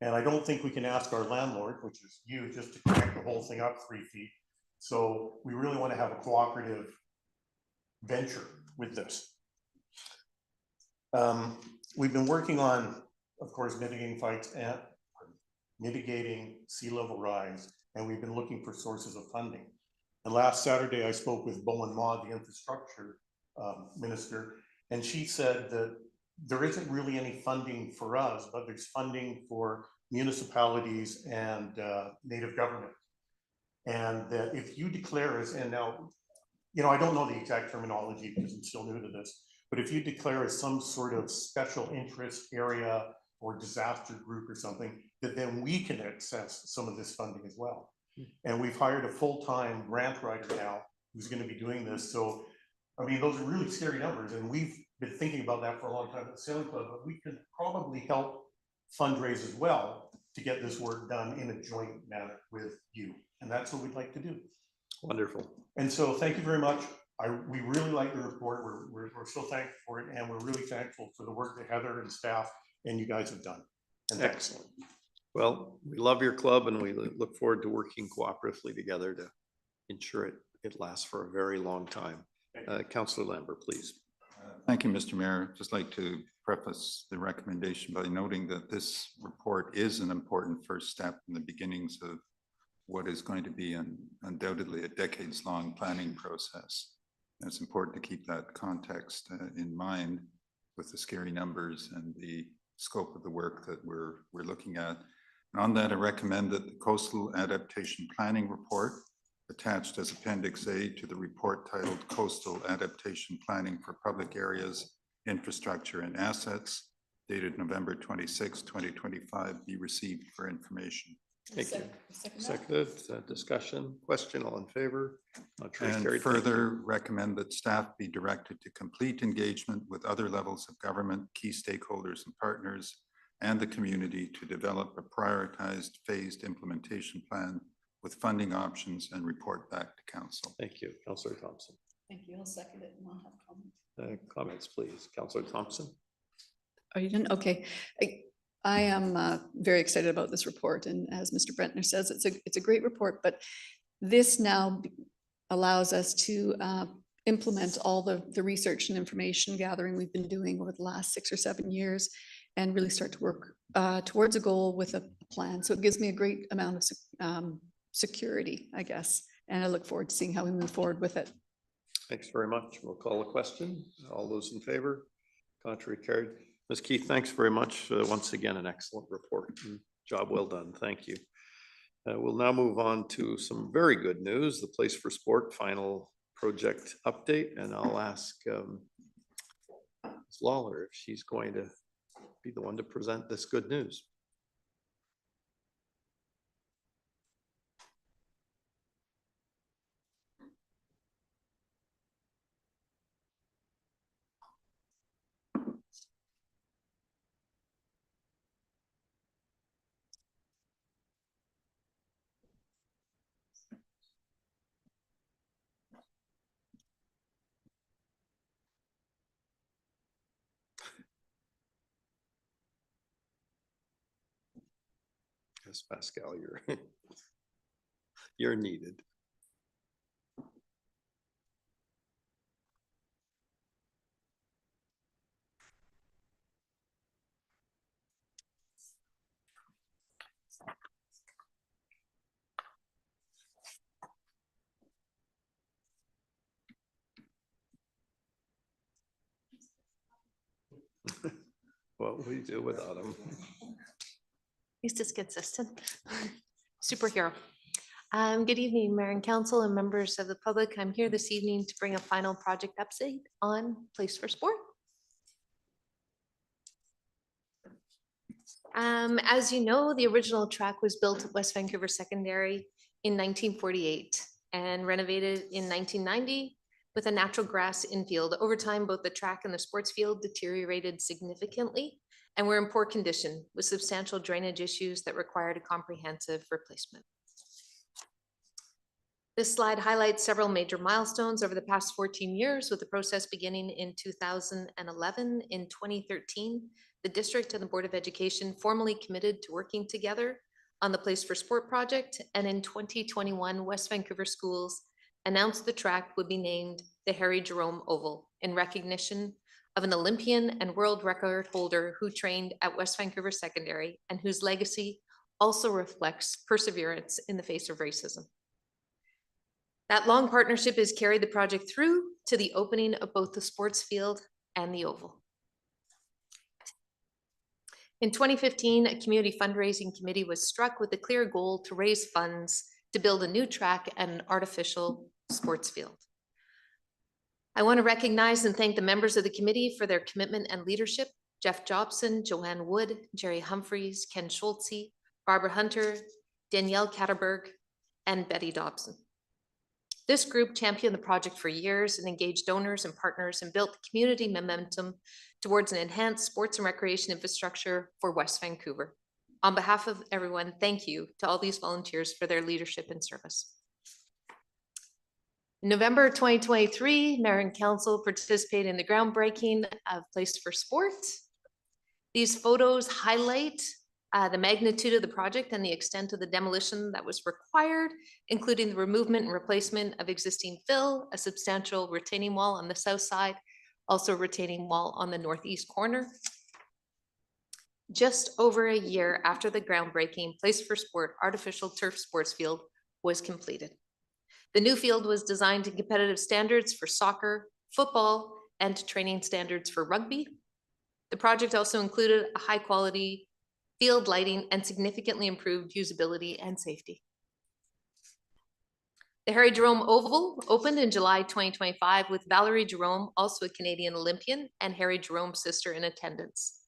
And I don't think we can ask our landlord, which is you, just to crank the whole thing up 3 feet. So we really want to have a cooperative venture with this. We've been working on, of course, mitigating sea level rise, and we've been looking for sources of funding. And last Saturday, I spoke with Bowen Maud, the infrastructure minister, and she said that there isn't really any funding for us, but there's funding for municipalities and native government. And that if you declare as, and now, you know, I don't know the exact terminology because I'm still new to this, but if you declare as some sort of special interest area or disaster group or something, that then we can access some of this funding as well. And we've hired a full-time grant writer now who's going to be doing this. So, I mean, those are really scary numbers, and we've been thinking about that for a long time at the Sailing Club, but we can probably help fundraise as well to get this work done in a joint manner with you. And that's what we'd like to do. Wonderful. And so thank you very much. We really like the report. We're so thankful for it. And we're really thankful for the work that Heather and staff and you guys have done. And Excellent. Well, we love your club and we look forward to working cooperatively together to ensure it lasts for a very long time. Councillor Lambert, please. Thank you, Mr. Mayor. I'd just like to preface the recommendation by noting that this report is an important first step in the beginnings of what is going to be undoubtedly a decades-long planning process. And it's important to keep that context in mind with the scary numbers and the scope of the work that we're looking at. And on that, I recommend that the Coastal Adaptation Planning Report, attached as Appendix A to the report titled Coastal Adaptation Planning for Public Areas, Infrastructure and Assets, dated November 26, 2025, be received for information. Thank you. Seconded. Discussion, question, all in favor? And further recommend that staff be directed to complete engagement with other levels of government, key stakeholders and partners, and the community to develop a prioritized phased implementation plan with funding options and report back to council. Thank you. Councillor Thompson. Thank you. I'll second it and I'll have comments. Comments, please. Councillor Thompson. Oh, you didn't? Okay. I am very excited about this report. And as Mr. Brentner says, it's a great report, but this now allows us to implement all the research and information gathering we've been doing over the last 6 or 7 years and really start to work towards a goal with a plan. So it gives me a great amount of security, I guess. And I look forward to seeing how we move forward with it. Thanks very much. We'll call a question. All those in favor? Contrary carried. Ms. Keith, thanks very much. Once again, an excellent report. Job well done. Thank you. We'll now move on to some very good news, the Place for Sport final project update. And I'll ask Ms. Lawler if she's going to be the one to present this good news. Yes, Pascal, you're needed. What will we do without him? He's just consistent. Superhero. Good evening, Mayor and Council and members of the public. I'm here this evening to bring a final project update on Place for Sport. As you know, the original track was built at West Vancouver Secondary in 1948 and renovated in 1990 with a natural grass infield. Over time, both the track and the sports field deteriorated significantly, and were in poor condition with substantial drainage issues that required a comprehensive replacement. This slide highlights several major milestones over the past 14 years, with the process beginning in 2011. In 2013, the district and the Board of Education formally committed to working together on the Place for Sport project, and in 2021, West Vancouver Schools announced the track would be named the Harry Jerome Oval in recognition of an Olympian and world record holder who trained at West Vancouver Secondary and whose legacy also reflects perseverance in the face of racism. That long partnership has carried the project through to the opening of both the sports field and the oval. In 2015, a community fundraising committee was struck with a clear goal to raise funds to build a new track and an artificial sports field. I want to recognize and thank the members of the committee for their commitment and leadership: Jeff Jobson, Joanne Wood, Jerry Humphreys, Ken Schultze, Barbara Hunter, Danielle Katterberg, and Betty Dobson. This group championed the project for years and engaged donors and partners and built the community momentum towards an enhanced sports and recreation infrastructure for West Vancouver. On behalf of everyone, thank you to all these volunteers for their leadership and service. In November 2023, Mayor and Council participated in the groundbreaking of Place for Sport. These photos highlight the magnitude of the project and the extent of the demolition that was required, including the removal and replacement of existing fill, a substantial retaining wall on the south side, also a retaining wall on the northeast corner. Just over a year after the groundbreaking, Place for Sport artificial turf sports field was completed. The new field was designed to competitive standards for soccer, football, and training standards for rugby. The project also included a high-quality field lighting and significantly improved usability and safety. The Harry Jerome Oval opened in July 2025 with Valerie Jerome, also a Canadian Olympian, and Harry Jerome's sister in attendance.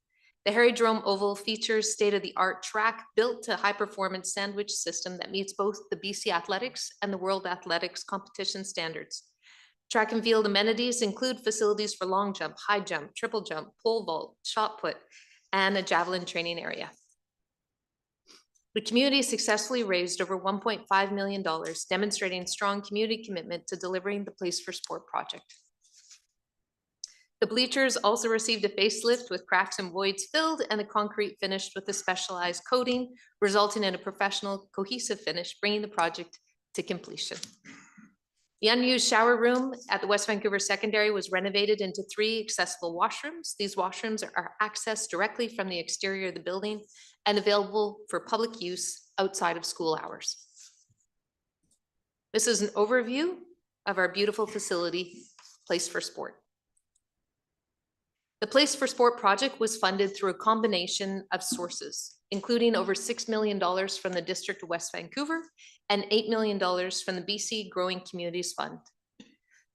The Harry Jerome Oval features state-of-the-art track built to high-performance sandwich system that meets both the BC Athletics and the World Athletics competition standards. Track and field amenities include facilities for long jump, high jump, triple jump, pole vault, shot put, and a javelin training area. The community successfully raised over $1.5 million, demonstrating strong community commitment to delivering the Place for Sport project. The bleachers also received a facelift with cracks and voids filled and the concrete finished with a specialized coating, resulting in a professional, cohesive finish, bringing the project to completion. The unused shower room at the West Vancouver Secondary was renovated into 3 accessible washrooms. These washrooms are accessed directly from the exterior of the building and available for public use outside of school hours. This is an overview of our beautiful facility, Place for Sport. The Place for Sport project was funded through a combination of sources, including over $6 million from the District of West Vancouver and $8 million from the BC Growing Communities Fund.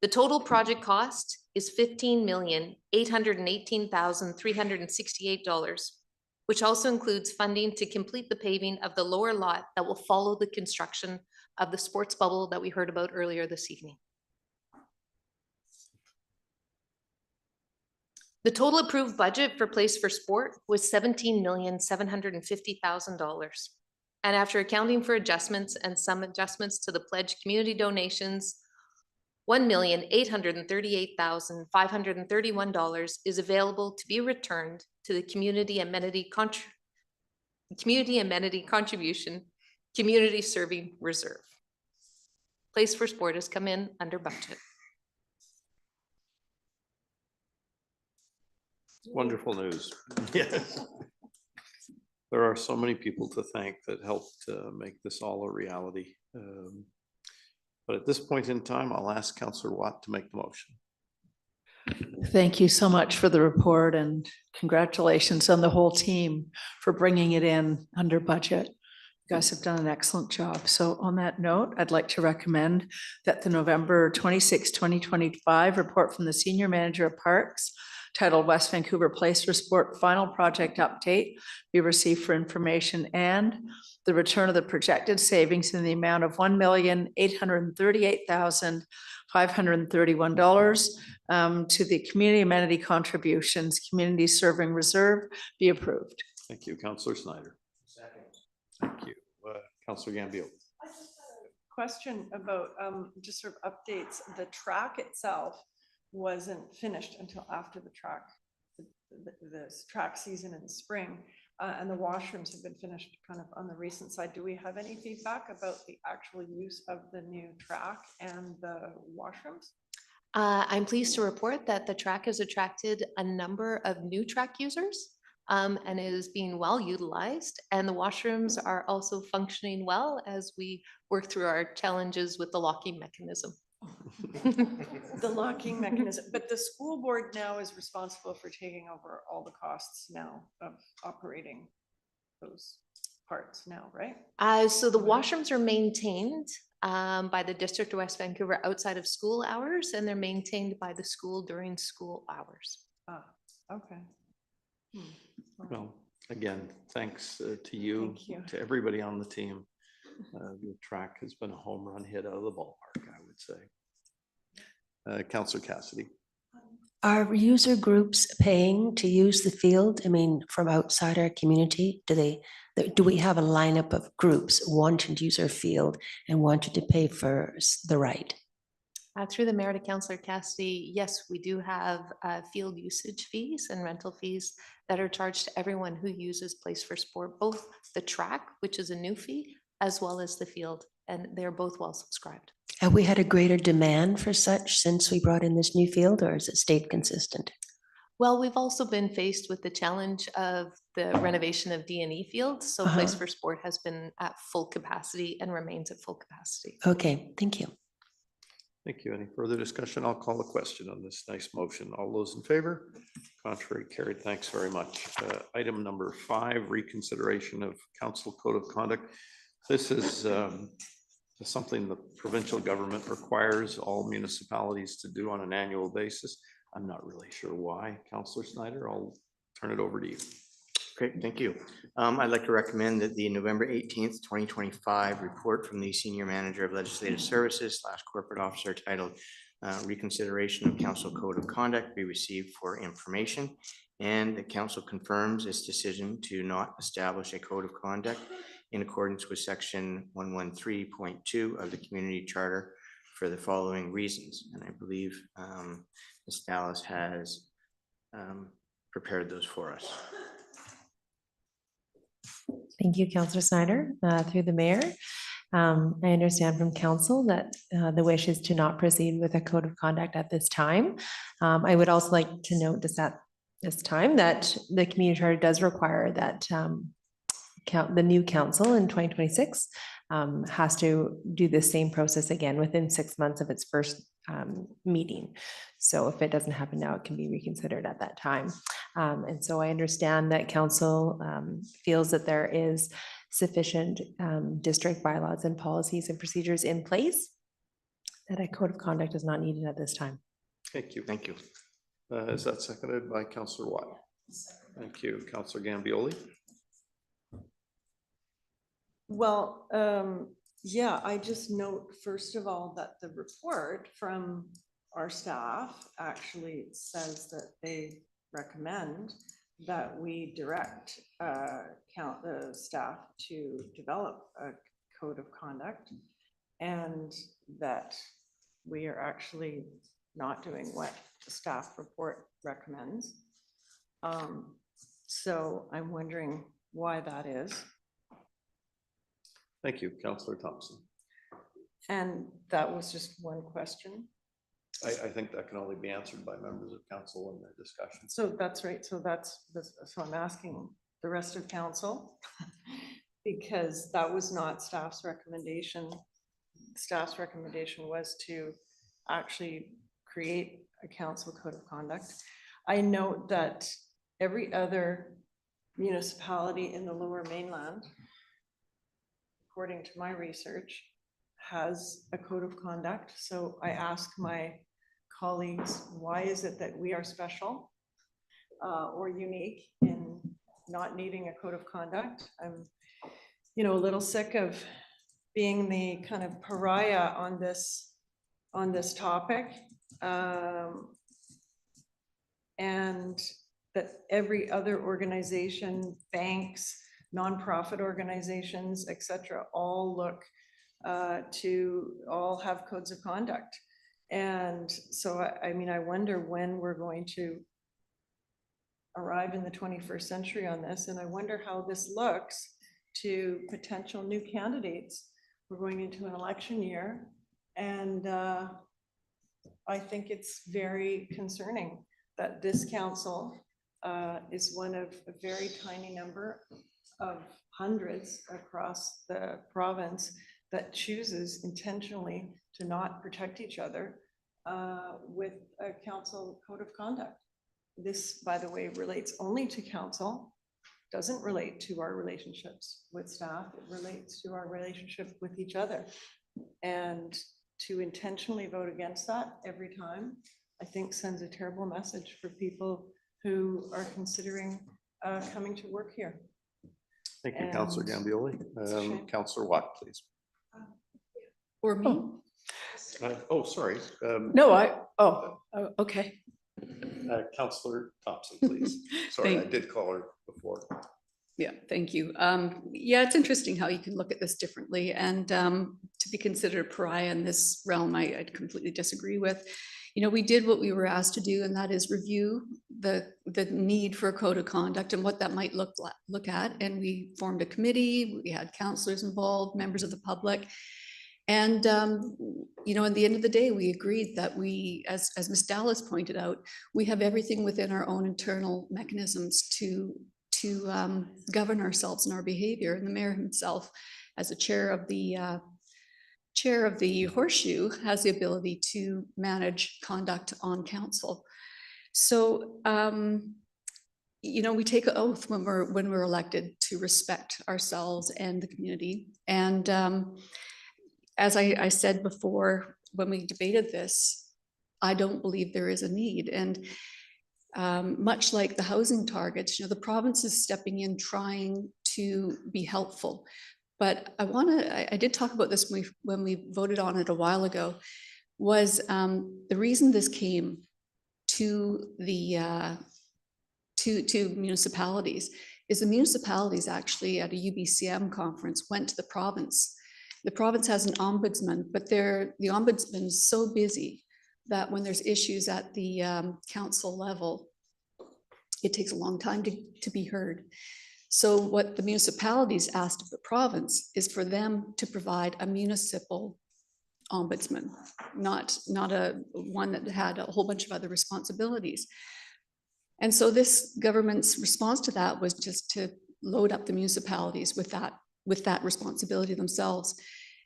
The total project cost is $15,818,368, which also includes funding to complete the paving of the lower lot that will follow the construction of the sports bubble that we heard about earlier this evening. The total approved budget for Place for Sport was $17,750,000. And after accounting for adjustments and some adjustments to the pledged community donations, $1,838,531 is available to be returned to the Community Amenity Contribution Community Serving Reserve. Place for Sport has come in under budget. Wonderful news. Yes. There are so many people to thank that helped make this all a reality. But at this point in time, I'll ask Councillor Watt to make the motion. Thank you so much for the report and congratulations on the whole team for bringing it in under budget. You guys have done an excellent job. So on that note, I'd like to recommend that the November 26, 2025 report from the Senior Manager of Parks titled West Vancouver Place for Sport Final Project Update be received for information, and the return of the projected savings in the amount of $1,838,531 to the community amenity contributions, community serving reserve be approved. Thank you, Councillor Snyder. Thank you. Councillor Gambio. Question about just sort of updates. The track itself wasn't finished until after the track season in the spring. And the washrooms have been finished kind of on the recent side. Do we have any feedback about the actual use of the new track and the washrooms? I'm pleased to report that the track has attracted a number of new track users and is being well utilized. And the washrooms are also functioning well as we work through our challenges with the locking mechanism. The locking mechanism, but the school board now is responsible for taking over all the costs now of operating those parts now, right? So the washrooms are maintained by the District of West Vancouver outside of school hours, and they're maintained by the school during school hours. Ah, okay. Well, again, thanks to you, to everybody on the team. The track has been a home run hit out of the ballpark, I would say. Councillor Cassidy. Are user groups paying to use the field? I mean, from outside our community, do we have a lineup of groups wanting to use our field and wanting to pay for the right? Through the mayor to Councillor Cassidy, yes, we do have field usage fees and rental fees that are charged to everyone who uses Place for Sport, both the track, which is a new fee, as well as the field, and they're both well subscribed. Have we had a greater demand for such since we brought in this new field, or has it stayed consistent? Well, we've also been faced with the challenge of the renovation of D&E fields. So Place for Sport has been at full capacity and remains at full capacity. Okay, thank you. Thank you. Any further discussion? I'll call a question on this nice motion. All those in favor? Contrary, carried. Thanks very much. Item number 5, reconsideration of council code of conduct. This is something the provincial government requires all municipalities to do on an annual basis. I'm not really sure why. Councillor Snyder, I'll turn it over to you. Great, thank you. I'd like to recommend that the November 18th, 2025 report from the Senior Manager of Legislative Services / Corporate Officer titled Reconsideration of Council Code of Conduct be received for information, and the council confirms its decision to not establish a code of conduct in accordance with section 113.2 of the Community Charter for the following reasons. And I believe Ms. Dallas has prepared those for us. Thank you, Councillor Snyder. Through the mayor, I understand from council that the wish is to not proceed with a code of conduct at this time. I would also like to note just at this time that the community charter does require that the new council in 2026 has to do the same process again within 6 months of its first meeting. So if it doesn't happen now, it can be reconsidered at that time. And so I understand that council feels that there is sufficient district bylaws and policies and procedures in place, that a code of conduct is not needed at this time. Thank you. Thank you. Is that seconded by Councillor Watt? Thank you. Councillor Gambioli. Well, yeah, I just note, first of all, that the report from our staff actually says that they recommend that we direct the staff to develop a code of conduct, and that we are actually not doing what the staff report recommends. So I'm wondering why that is. Thank you, Councillor Thompson. And that was just one question. I think that can only be answered by members of council in their discussion. So that's right. So so I'm asking the rest of council because that was not staff's recommendation. Staff's recommendation was to actually create a council code of conduct. I note that every other municipality in the Lower Mainland, according to my research, has a code of conduct. So I ask my colleagues, why is it that we are special or unique in not needing a code of conduct? you know, a little sick of being the kind of pariah on this topic. And that every other organization, banks, nonprofit organizations, et cetera, all look to all have codes of conduct. And so, I mean, I wonder when we're going to arrive in the 21st century on this. And I wonder how this looks to potential new candidates. We're going into an election year. And I think it's very concerning that this council is one of a very tiny number of hundreds across the province that chooses intentionally to not protect each other with a council code of conduct. This, by the way, relates only to council, doesn't relate to our relationships with staff. It relates to our relationship with each other. And to intentionally vote against that every time, I think sends a terrible message for people who are considering coming to work here. Thank you, Councillor And Gambioli. Councillor Watt, please. Or me? Oh, sorry. Okay. Councillor Thompson, please. Sorry, I did call her before. Yeah, thank you. Yeah, it's interesting how you can look at this differently, and to be considered a pariah in this realm, I completely disagree with. You know, we did what we were asked to do, and that is review the need for a code of conduct and what that might look at. And we formed a committee, we had councillors involved, members of the public. And, you know, at the end of the day, we agreed that we, as Ms. Dallas pointed out, we have everything within our own internal mechanisms to govern ourselves and our behavior. And the mayor himself, as a chair of the Horseshoe, has the ability to manage conduct on council. So, you know, we take an oath when we're elected to respect ourselves and the community. And as I said before, when we debated this, I don't believe there is a need. And much like the housing targets, you know, the province is stepping in, trying to be helpful. But I did talk about this when we voted on it a while ago, was the reason this came to the to municipalities is the municipalities actually at a UBCM conference went to the province. The province has an ombudsman, but the ombudsman is so busy that when there's issues at the council level, it takes a long time to be heard. So what the municipalities asked of the province is for them to provide a municipal ombudsman, not a one that had a whole bunch of other responsibilities. And so this government's response to that was just to load up the municipalities with that responsibility themselves.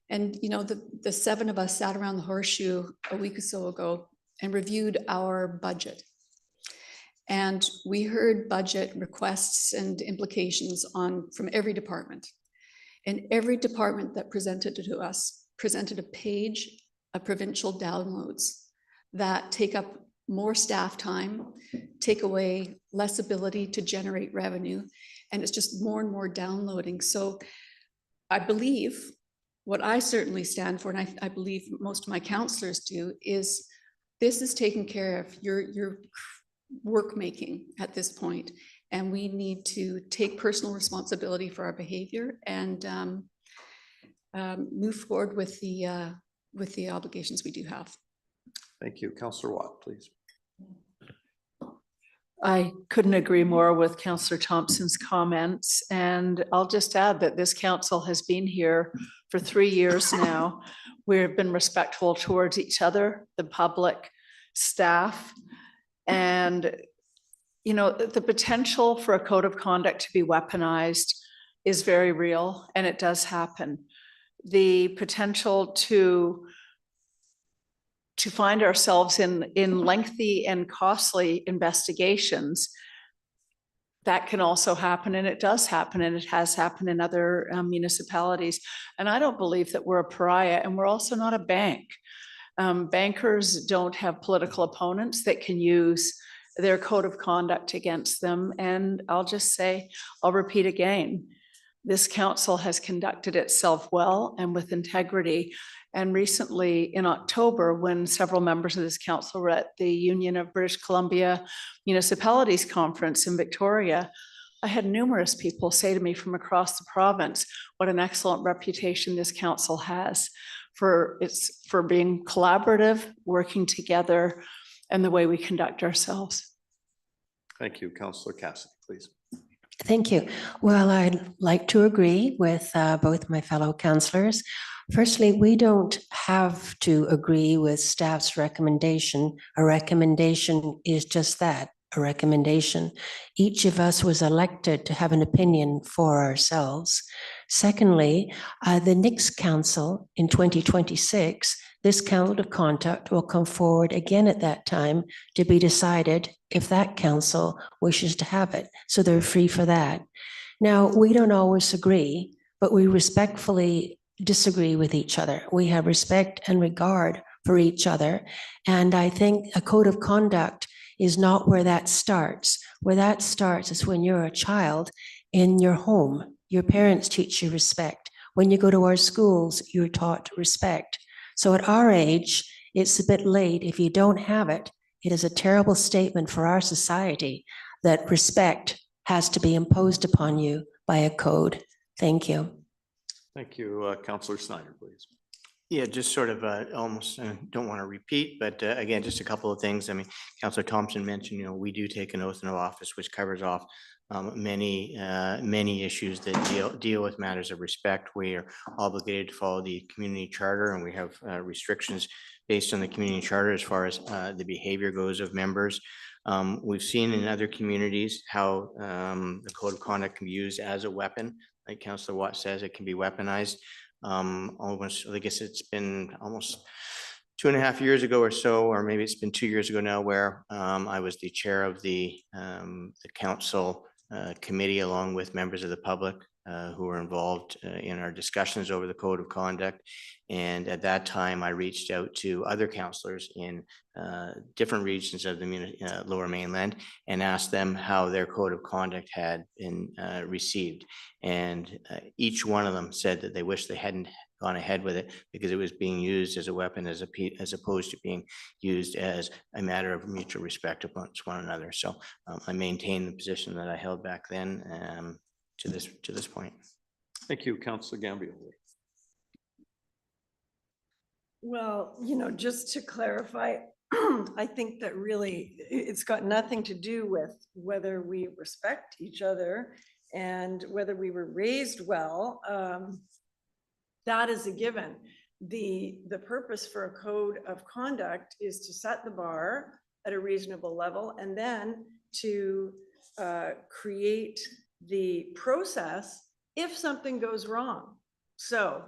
And, you know, the seven of us sat around the Horseshoe a week or so ago and reviewed our budget. And we heard budget requests and implications from every department. And every department that presented to us presented a page of provincial downloads that take up more staff time, take away less ability to generate revenue, and it's just more and more downloading. So I believe what I certainly stand for, and I believe most of my councillors do, is this is taking care of your work making at this point, and we need to take personal responsibility for our behavior and move forward with the obligations we do have. Thank you. Councillor Watt, please. I couldn't agree more with Councillor Thompson's comments. And I'll just add that this council has been here for 3 years now. We've been respectful towards each other, the public, staff. And, you know, the potential for a code of conduct to be weaponized is very real, and it does happen. The potential to find ourselves in lengthy and costly investigations, that can also happen, and it does happen, and it has happened in other municipalities. And I don't believe that we're a pariah, and we're also not a bank. Bankers don't have political opponents that can use their code of conduct against them. And I'll just say, I'll repeat again, this council has conducted itself well and with integrity. And recently in October, when several members of this council were at the Union of British Columbia Municipalities Conference in Victoria, I had numerous people say to me from across the province what an excellent reputation this council has for being collaborative, working together, and the way we conduct ourselves. Thank you. Councillor Cassidy, please. Thank you. Well, I'd like to agree with both my fellow councillors. Firstly, we don't have to agree with staff's recommendation. A recommendation is just that, a recommendation. Each of us was elected to have an opinion for ourselves. Secondly, the next council in 2026, this code of conduct will come forward again at that time to be decided if that council wishes to have it. So they're free for that. Now, we don't always agree, but we respectfully disagree with each other. We have respect and regard for each other. And I think a code of conduct is not where that starts. Where that starts is when you're a child in your home. Your parents teach you respect. When you go to our schools, you're taught respect. So at our age, it's a bit late. If you don't have it, it is a terrible statement for our society that respect has to be imposed upon you by a code. Thank you. Thank you. Councillor Snyder, please. Yeah, just sort of almost don't want to repeat, but again, just a couple of things. I mean, Councillor Thompson mentioned, we do take an oath of office, which covers off many issues that deal with matters of respect. We are obligated to follow the community charter, and we have restrictions based on the community charter as far as the behavior goes of members. We've seen in other communities how the code of conduct can be used as a weapon. Like Councillor Watt says, it can be weaponized. Almost, I guess it's been almost 2.5 years ago or so, or maybe it's been 2 years ago now, where I was the chair of the council committee, along with members of the public who were involved in our discussions over the code of conduct. And at that time, I reached out to other councillors in different regions of the Lower Mainland and asked them how their code of conduct had been received. And each one of them said that they wished they hadn't gone ahead with it because it was being used as a weapon as opposed to being used as a matter of mutual respect amongst one another. So I maintain the position that I held back then to this point. Thank you, Councillor Gambino. Well, just to clarify, I think that really it's got nothing to do with whether we respect each other and whether we were raised well. That is a given. The purpose for a code of conduct is to set the bar at a reasonable level and then to create the process if something goes wrong. So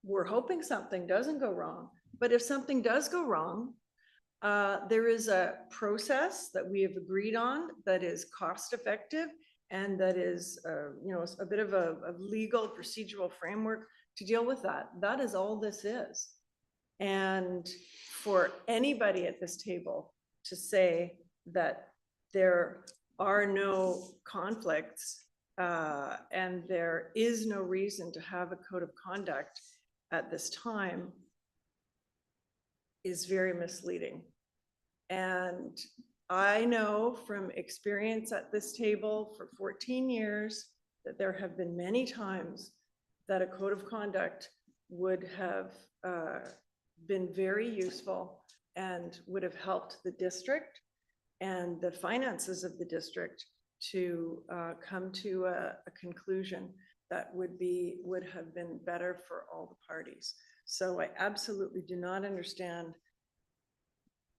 we're hoping something doesn't go wrong, but if something does go wrong, there is a process that we have agreed on that is cost effective and that is a bit of a legal procedural framework to deal with that. That is all this is. And for anybody at this table to say that there are no conflicts and there is no reason to have a code of conduct at this time is very misleading. And I know from experience at this table for 14 years that there have been many times that a code of conduct would have been very useful and would have helped the district and the finances of the district to come to a conclusion that would have been better for all the parties. So I absolutely do not understand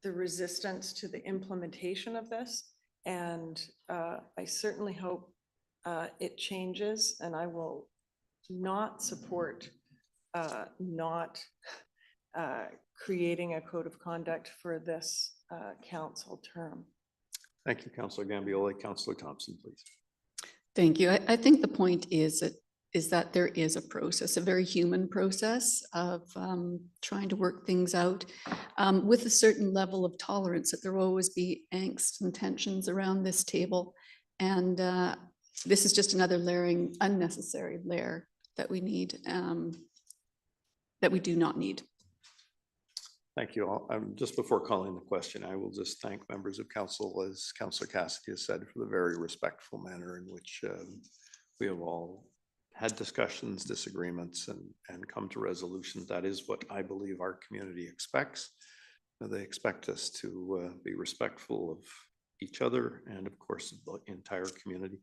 the resistance to the implementation of this. And I certainly hope it changes, and I will not support not creating a code of conduct for this council term. Thank you, Councillor Gambioli. Councillor Thompson, please. Thank you. I think the point is that there is a process, a very human process of trying to work things out with a certain level of tolerance, that there will always be angst and tensions around this table. And this is just another layering, unnecessary layer that we need, that we do not need. Thank you all. Just before calling the question, I will just thank members of council, as Councillor Cassidy has said, for the very respectful manner in which we have all had discussions, disagreements, and come to resolutions. That is what I believe our community expects. They expect us to be respectful of each other and of course the entire community.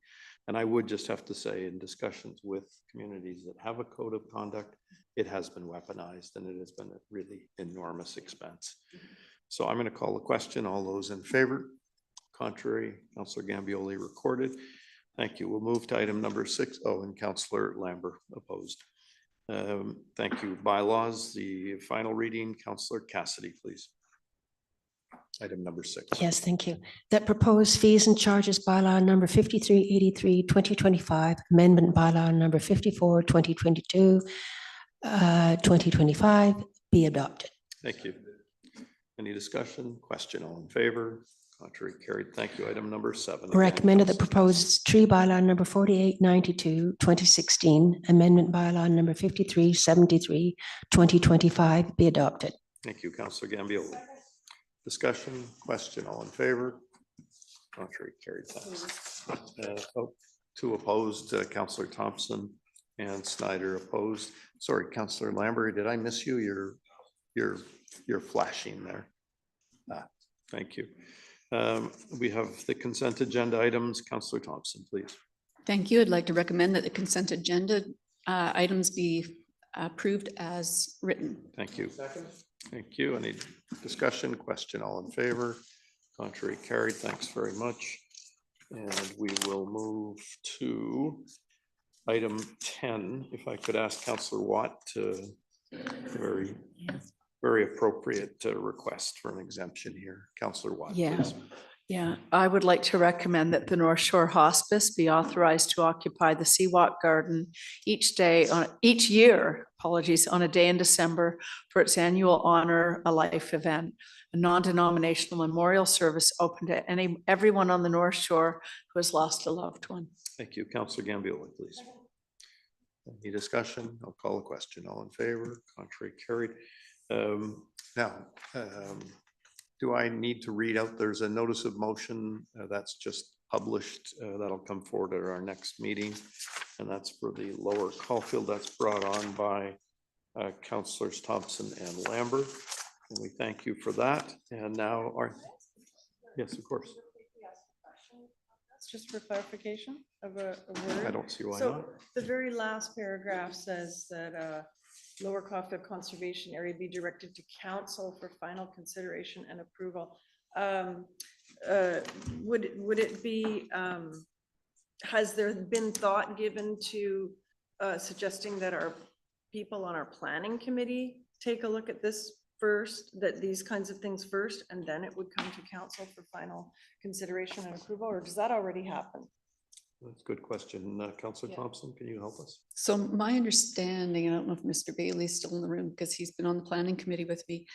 And I would just have to say, in discussions with communities that have a code of conduct, it has been weaponized and it has been a really enormous expense. So I'm going to call the question. All those in favor? Contrary? Councillor Gambioli recorded. Thank you. We'll move to item number 6. Oh, and Councillor Lambert opposed. Thank you. Bylaws, the final reading. Councillor Cassidy, please. Item number 6. Yes, thank you. That proposed fees and charges bylaw number 5383, 2025, amendment bylaw number 54, 2022, 2025 be adopted. Thank you. Any discussion? Question? All in favor? Contrary? Carried. Thank you. Item number 7. Again, Recommended that Councillor proposed tree bylaw number 4892, 2016, amendment bylaw number 5373, 2025 be adopted. Thank you, Councillor Gambioli. Discussion, question, all in favor? Contrary, carried, thanks. Two opposed, Councillor Thompson and Snyder opposed. Sorry, Councillor Lambert, did I miss you? You're flashing there. Thank you. We have the consent agenda items. Councillor Thompson, please. Thank you. I'd like to recommend that the consent agenda items be approved as written. Thank you. Thank you. Any discussion, question, all in favor? Contrary, carried. Thanks very much. And we will move to item 10. If I could ask Councillor Watt to very appropriate request for an exemption here. Councillor Watt, Yeah. please. Yeah, I would like to recommend that the North Shore Hospice be authorized to occupy the Seawalk Garden each year, on a day in December for its annual Honor a Life event, a non-denominational memorial service open to everyone on the North Shore who has lost a loved one. Thank you. Councillor Gambioli, please. Any discussion? I'll call a question. All in favor? Contrary, carried. Do I need to read out? There's a notice of motion that's just published. That'll come forward at our next meeting. And that's for the Lower Caulfield. That's brought on by Councillors Thompson and Lambert. And we thank you for that. And now yes, of course. That's just for clarification of a word. I don't see why So not. the very last paragraph says that Lower Caulfield Conservation Area be directed to council for final consideration and approval. Would it be, has there been thought given to suggesting that our people on our planning committee take a look at this first, that these kinds of things first, and then it would come to council for final consideration and approval, or does that already happen? That's a good question. Councillor Thompson, can you help us? So my understanding, I don't know if Mr. Bailey is still in the room because he's been on the planning committee with me.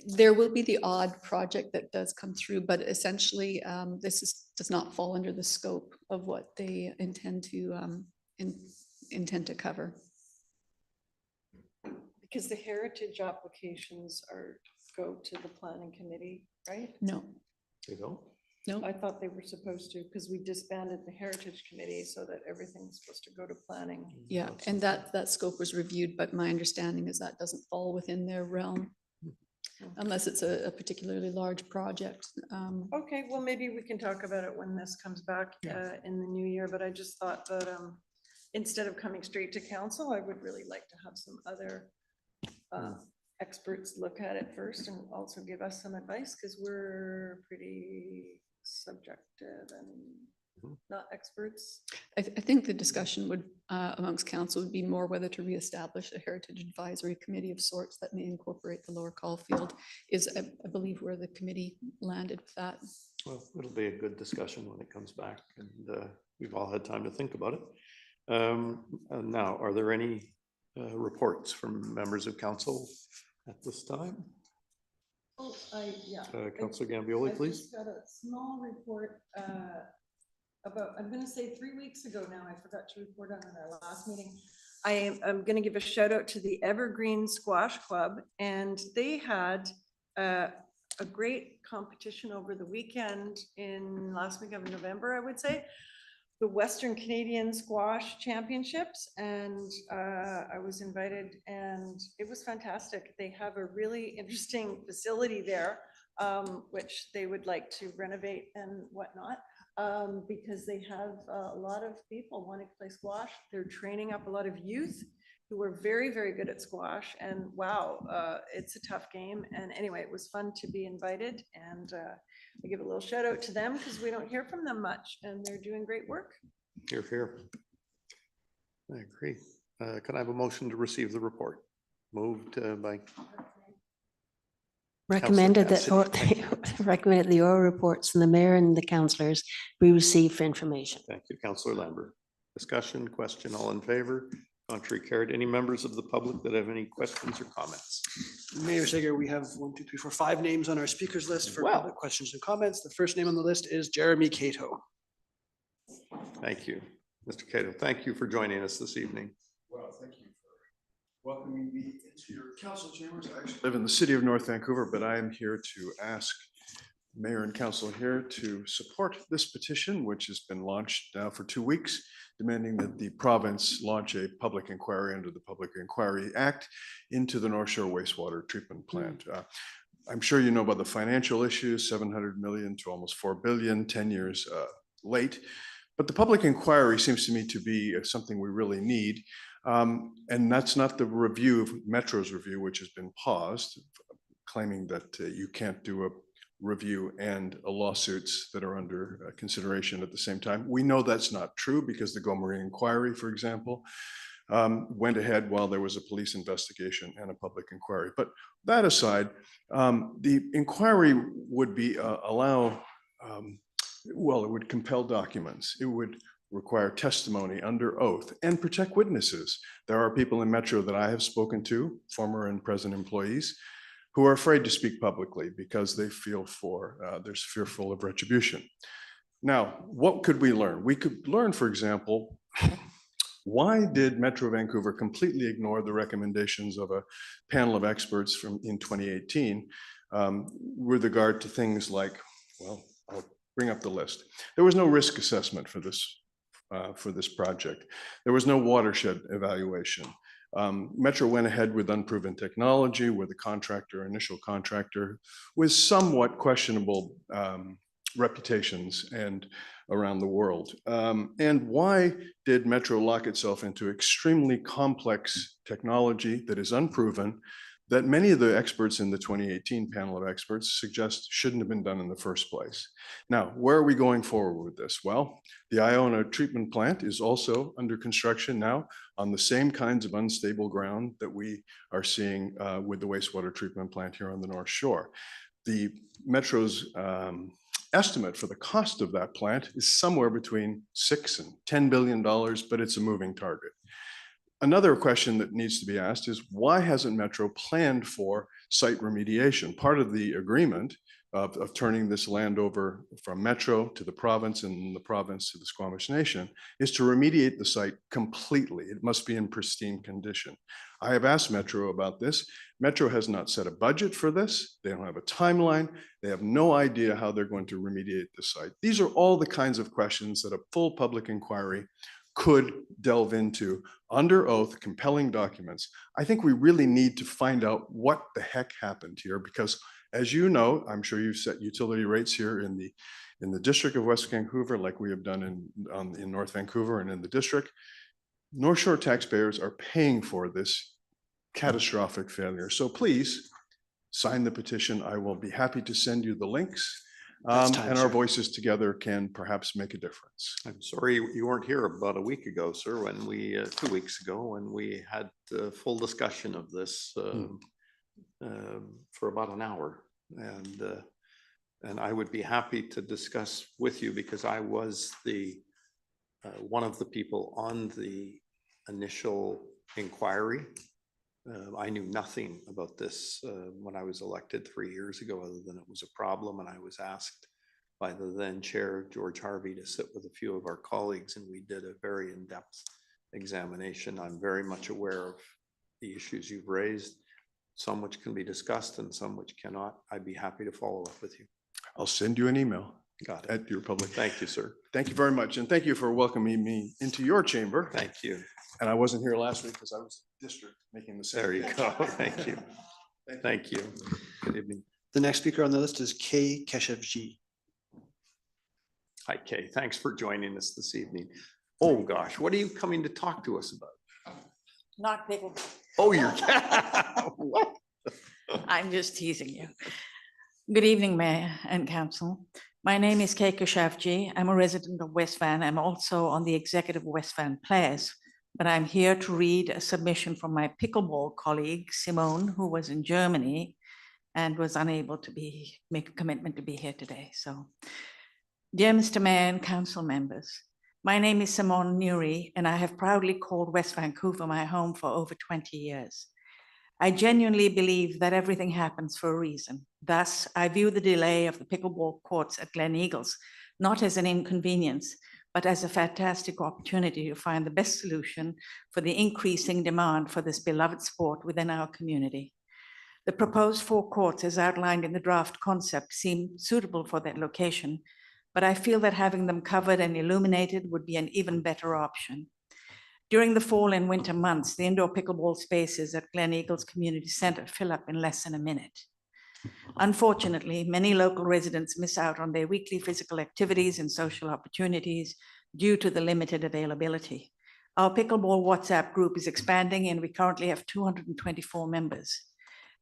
There will be the odd project that does come through, but essentially does not fall under the scope of what they intend to cover. Because the heritage applications go to the planning committee, right? No. You don't? No, I thought they were supposed to, because we disbanded the heritage committee so that everything's supposed to go to planning. yeah, and that scope was reviewed, but my understanding is that doesn't fall within their realm unless it's a particularly large project. Okay, well, maybe we can talk about it when this comes back in the new year, but I just thought that instead of coming straight to council, I would really like to have some other experts look at it first and also give us some advice, because we're pretty subjective and not experts. I think the discussion would amongst council would be more whether to reestablish a heritage advisory committee of sorts that may incorporate the Lower Caulfield is, I believe, where the committee landed with that. Well, it'll be a good discussion when it comes back, and we've all had time to think about it. And now, are there any reports from members of council at this time? Oh, yeah. Councillor Gambioli, I've please. just got a small report about, I'm gonna say 3 weeks ago now, I forgot to report on it at our last meeting. I'm gonna give a shout out to the Evergreen Squash Club, and they had a great competition over the weekend in last week of November, I would say. The Western Canadian Squash Championships, and I was invited, and it was fantastic. They have a really interesting facility there, which they would like to renovate and whatnot, because they have a lot of people wanting to play squash. They're training up a lot of youth who are very, very good at squash, and wow, it's a tough game. And anyway, it was fun to be invited, and I give a little shout out to them because we don't hear from them much, and they're doing great work. Here, here. I agree. Can I have a motion to receive the report? Moved by. Recommended that, Cassidy. recommended the oral reports from the mayor and the councillors be received for information. Thank you, Councillor Lambert. Discussion, question, all in favor? Contrary carried. Any members of the public that have any questions or comments? Mayor Sager, we have 1, 2, 3, 4, 5 names on our speakers list for Wow. public questions and comments. The first name on the list is Jeremy Cato. Thank you, Mr. Cato. Thank you for joining us this evening. Well, thank you for welcoming me into your council chambers. I actually live in the city of North Vancouver, but I am here to ask mayor and council here to support this petition, which has been launched now for 2 weeks, demanding that the province launch a public inquiry under the Public Inquiry Act into the North Shore wastewater treatment plant. I'm sure you know about the financial issues, 700 million to almost 4 billion, 10 years late. But the public inquiry seems to me to be something we really need. And that's not the review of Metro's review, which has been paused, claiming that you can't do a review and lawsuits that are under consideration at the same time. We know that's not true because the Go Marine inquiry, for example, went ahead while there was a police investigation and a public inquiry. But that aside, the inquiry would be well, it would compel documents. It would require testimony under oath and protect witnesses. There are people in Metro that I have spoken to, former and present employees, who are afraid to speak publicly because they feel they're fearful of retribution. Now, what could we learn? We could learn, for example, why did Metro Vancouver completely ignore the recommendations of a panel of experts in 2018 with regard to things like, well, I'll bring up the list. There was no risk assessment for this project. There was no watershed evaluation. Metro went ahead with unproven technology with a initial contractor with somewhat questionable reputations and around the world. And why did Metro lock itself into extremely complex technology that is unproven, that many of the experts in the 2018 panel of experts suggest shouldn't have been done in the first place? Now, where are we going forward with this? Well, the Iona treatment plant is also under construction now on the same kinds of unstable ground that we are seeing with the wastewater treatment plant here on the North Shore. The Metro's estimate for the cost of that plant is somewhere between $6 and $10 billion, but it's a moving target. Another question that needs to be asked is, why hasn't Metro planned for site remediation? Part of the agreement of turning this land over from Metro to the province and the province to the Squamish Nation is to remediate the site completely. It must be in pristine condition. I have asked Metro about this. Metro has not set a budget for this. They don't have a timeline. They have no idea how they're going to remediate the site. These are all the kinds of questions that a full public inquiry could delve into under oath, compelling documents. I think we really need to find out what the heck happened here, because as you know, I'm sure you've set utility rates here in the district of West Vancouver, like we have done in North Vancouver and in the district. North Shore taxpayers are paying for this catastrophic failure. So please sign the petition. I will be happy to send you the links. And our voices together can perhaps make a difference. I'm sorry you weren't here about a week ago, sir, when we, 2 weeks ago, when we had a full discussion of this for about an hour. And I would be happy to discuss with you, because I was one of the people on the initial inquiry. I knew nothing about this when I was elected 3 years ago, other than it was a problem, and I was asked by the then chair, George Harvey, to sit with a few of our colleagues, and we did a very in-depth examination. I'm very much aware of the issues you've raised, some which can be discussed and some which cannot. I'd be happy to follow up with you. I'll send you an email. Got it. At your public. Thank you, sir. Thank you very much. And thank you for welcoming me into your chamber. Thank you. And I wasn't here last week because I was district making the same. There you go. Thank you. Thank you. Good evening. The next speaker on the list is Kay Keshevji. Hi, Kay. Thanks for joining us this evening. Oh, gosh, what are you coming to talk to us about? Not people. Oh, you're, what? I'm just teasing you. Good evening, Mayor and Council. My name is Kay Keshevji. I'm a resident of West Van. I'm also on the executive West Van Players, but I'm here to read a submission from my pickleball colleague, Simone, who was in Germany and was unable to make a commitment to be here today. So, dear Mr. Mayor and Council members, my name is Simone Nuri, and I have proudly called West Vancouver my home for over 20 years. I genuinely believe that everything happens for a reason. Thus, I view the delay of the pickleball courts at Glen Eagles not as an inconvenience, but as a fantastic opportunity to find the best solution for the increasing demand for this beloved sport within our community. The proposed 4 courts as outlined in the draft concept seem suitable for that location, but I feel that having them covered and illuminated would be an even better option. During the fall and winter months, the indoor pickleball spaces at Glen Eagles Community Center fill up in less than a minute. Unfortunately, many local residents miss out on their weekly physical activities and social opportunities due to the limited availability. Our pickleball WhatsApp group is expanding, and we currently have 224 members.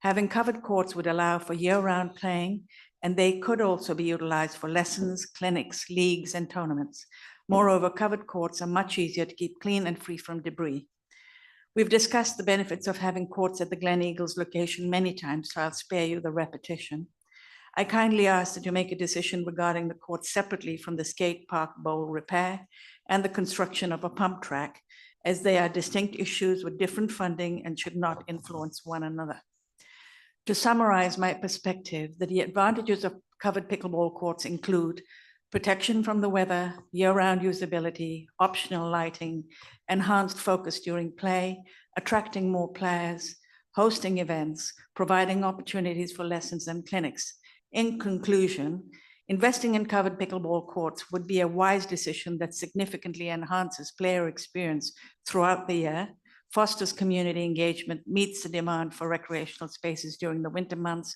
Having covered courts would allow for year-round playing, and they could also be utilized for lessons, clinics, leagues, and tournaments. Moreover, covered courts are much easier to keep clean and free from debris. We've discussed the benefits of having courts at the Glen Eagles location many times, so I'll spare you the repetition. I kindly ask that you make a decision regarding the courts separately from the skate park bowl repair and the construction of a pump track, as they are distinct issues with different funding and should not influence one another. To summarize my perspective, the advantages of covered pickleball courts include protection from the weather, year-round usability, optional lighting, enhanced focus during play, attracting more players, hosting events, providing opportunities for lessons and clinics. In conclusion, investing in covered pickleball courts would be a wise decision that significantly enhances player experience throughout the year, fosters community engagement, meets the demand for recreational spaces during the winter months,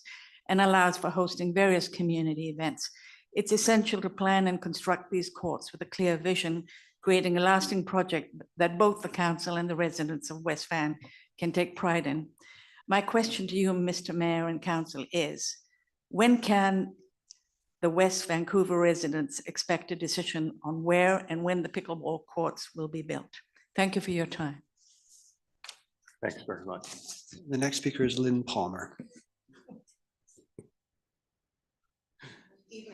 and allows for hosting various community events. It's essential to plan and construct these courts with a clear vision, creating a lasting project that both the council and the residents of West Van can take pride in. My question to you, Mr. Mayor and Council, is when can the West Vancouver residents expect a decision on where and when the pickleball courts will be built? Thank you for your time. Thanks very much. The next speaker is Lynn Palmer.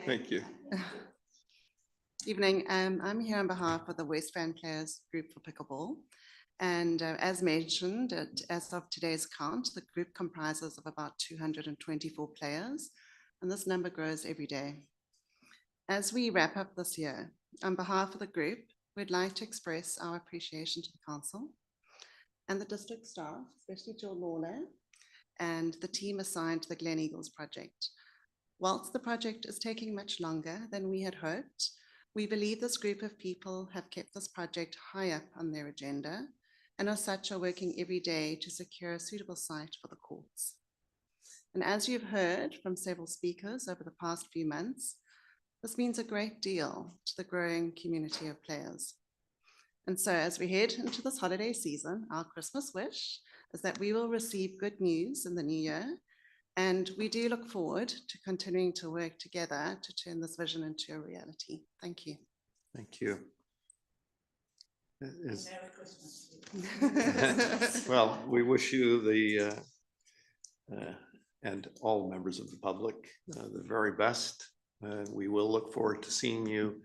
Thank you. Evening. I'm here on behalf of the West Van Players Group for Pickleball. And as mentioned, as of today's count, the group comprises of about 224 players, and this number grows every day. As we wrap up this year, on behalf of the group, we'd like to express our appreciation to the council and the district staff, especially Jill Lawler, and the team assigned to the Glen Eagles project. Whilst the project is taking much longer than we had hoped, we believe this group of people have kept this project high up on their agenda and as such are working every day to secure a suitable site for the courts. And as you've heard from several speakers over the past few months, this means a great deal to the growing community of players. And so as we head into this holiday season, our Christmas wish is that we will receive good news in the new year. And we do look forward to continuing to work together to turn this vision into a reality. Thank you. Thank you. Merry Christmas. Well, we wish you and all members of the public the very best. We will look forward to seeing you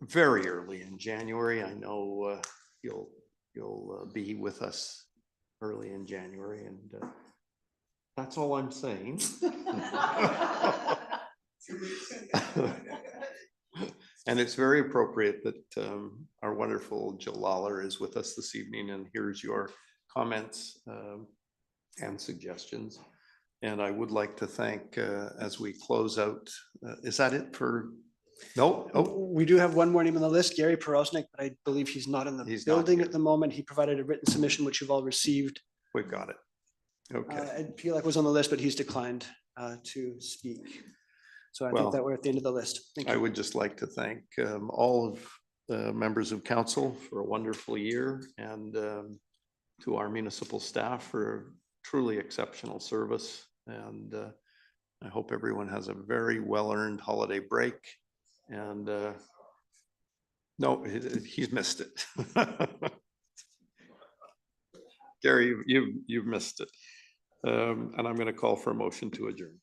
very early in January. I know you'll be with us early in January, and that's all I'm saying. And it's very appropriate that our wonderful Jill Lawler is with us this evening and here's your comments and suggestions. And I would like to thank, as we close out, is that it for? No, oh, We do have one more name on the list, Gary Porosnik, but I believe he's not in the He's not building here. at the moment. He provided a written submission, which you've all received. we've got it. Okay, I feel like was on the list, but he's declined to speak. So I Well, think that we're at the end of the list. Thank I you. would just like to thank all of the members of council for a wonderful year and to our municipal staff for truly exceptional service. And I hope everyone has a very well-earned holiday break. And no, he's missed it. Gary, you've missed it. And I'm going to call for a motion to adjourn.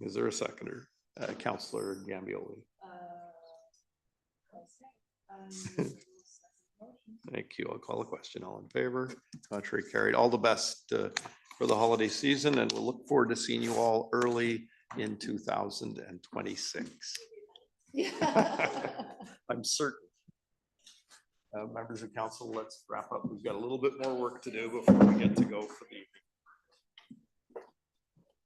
Is there a seconder? Councillor Gambioli. Thank you. I'll call a question. All in favor? Contrary carried. All the best for the holiday season, and we'll look forward to seeing you all early in 2026. I'm certain. Members of council, let's wrap up. We've got a little bit more work to do before we get to go for the evening.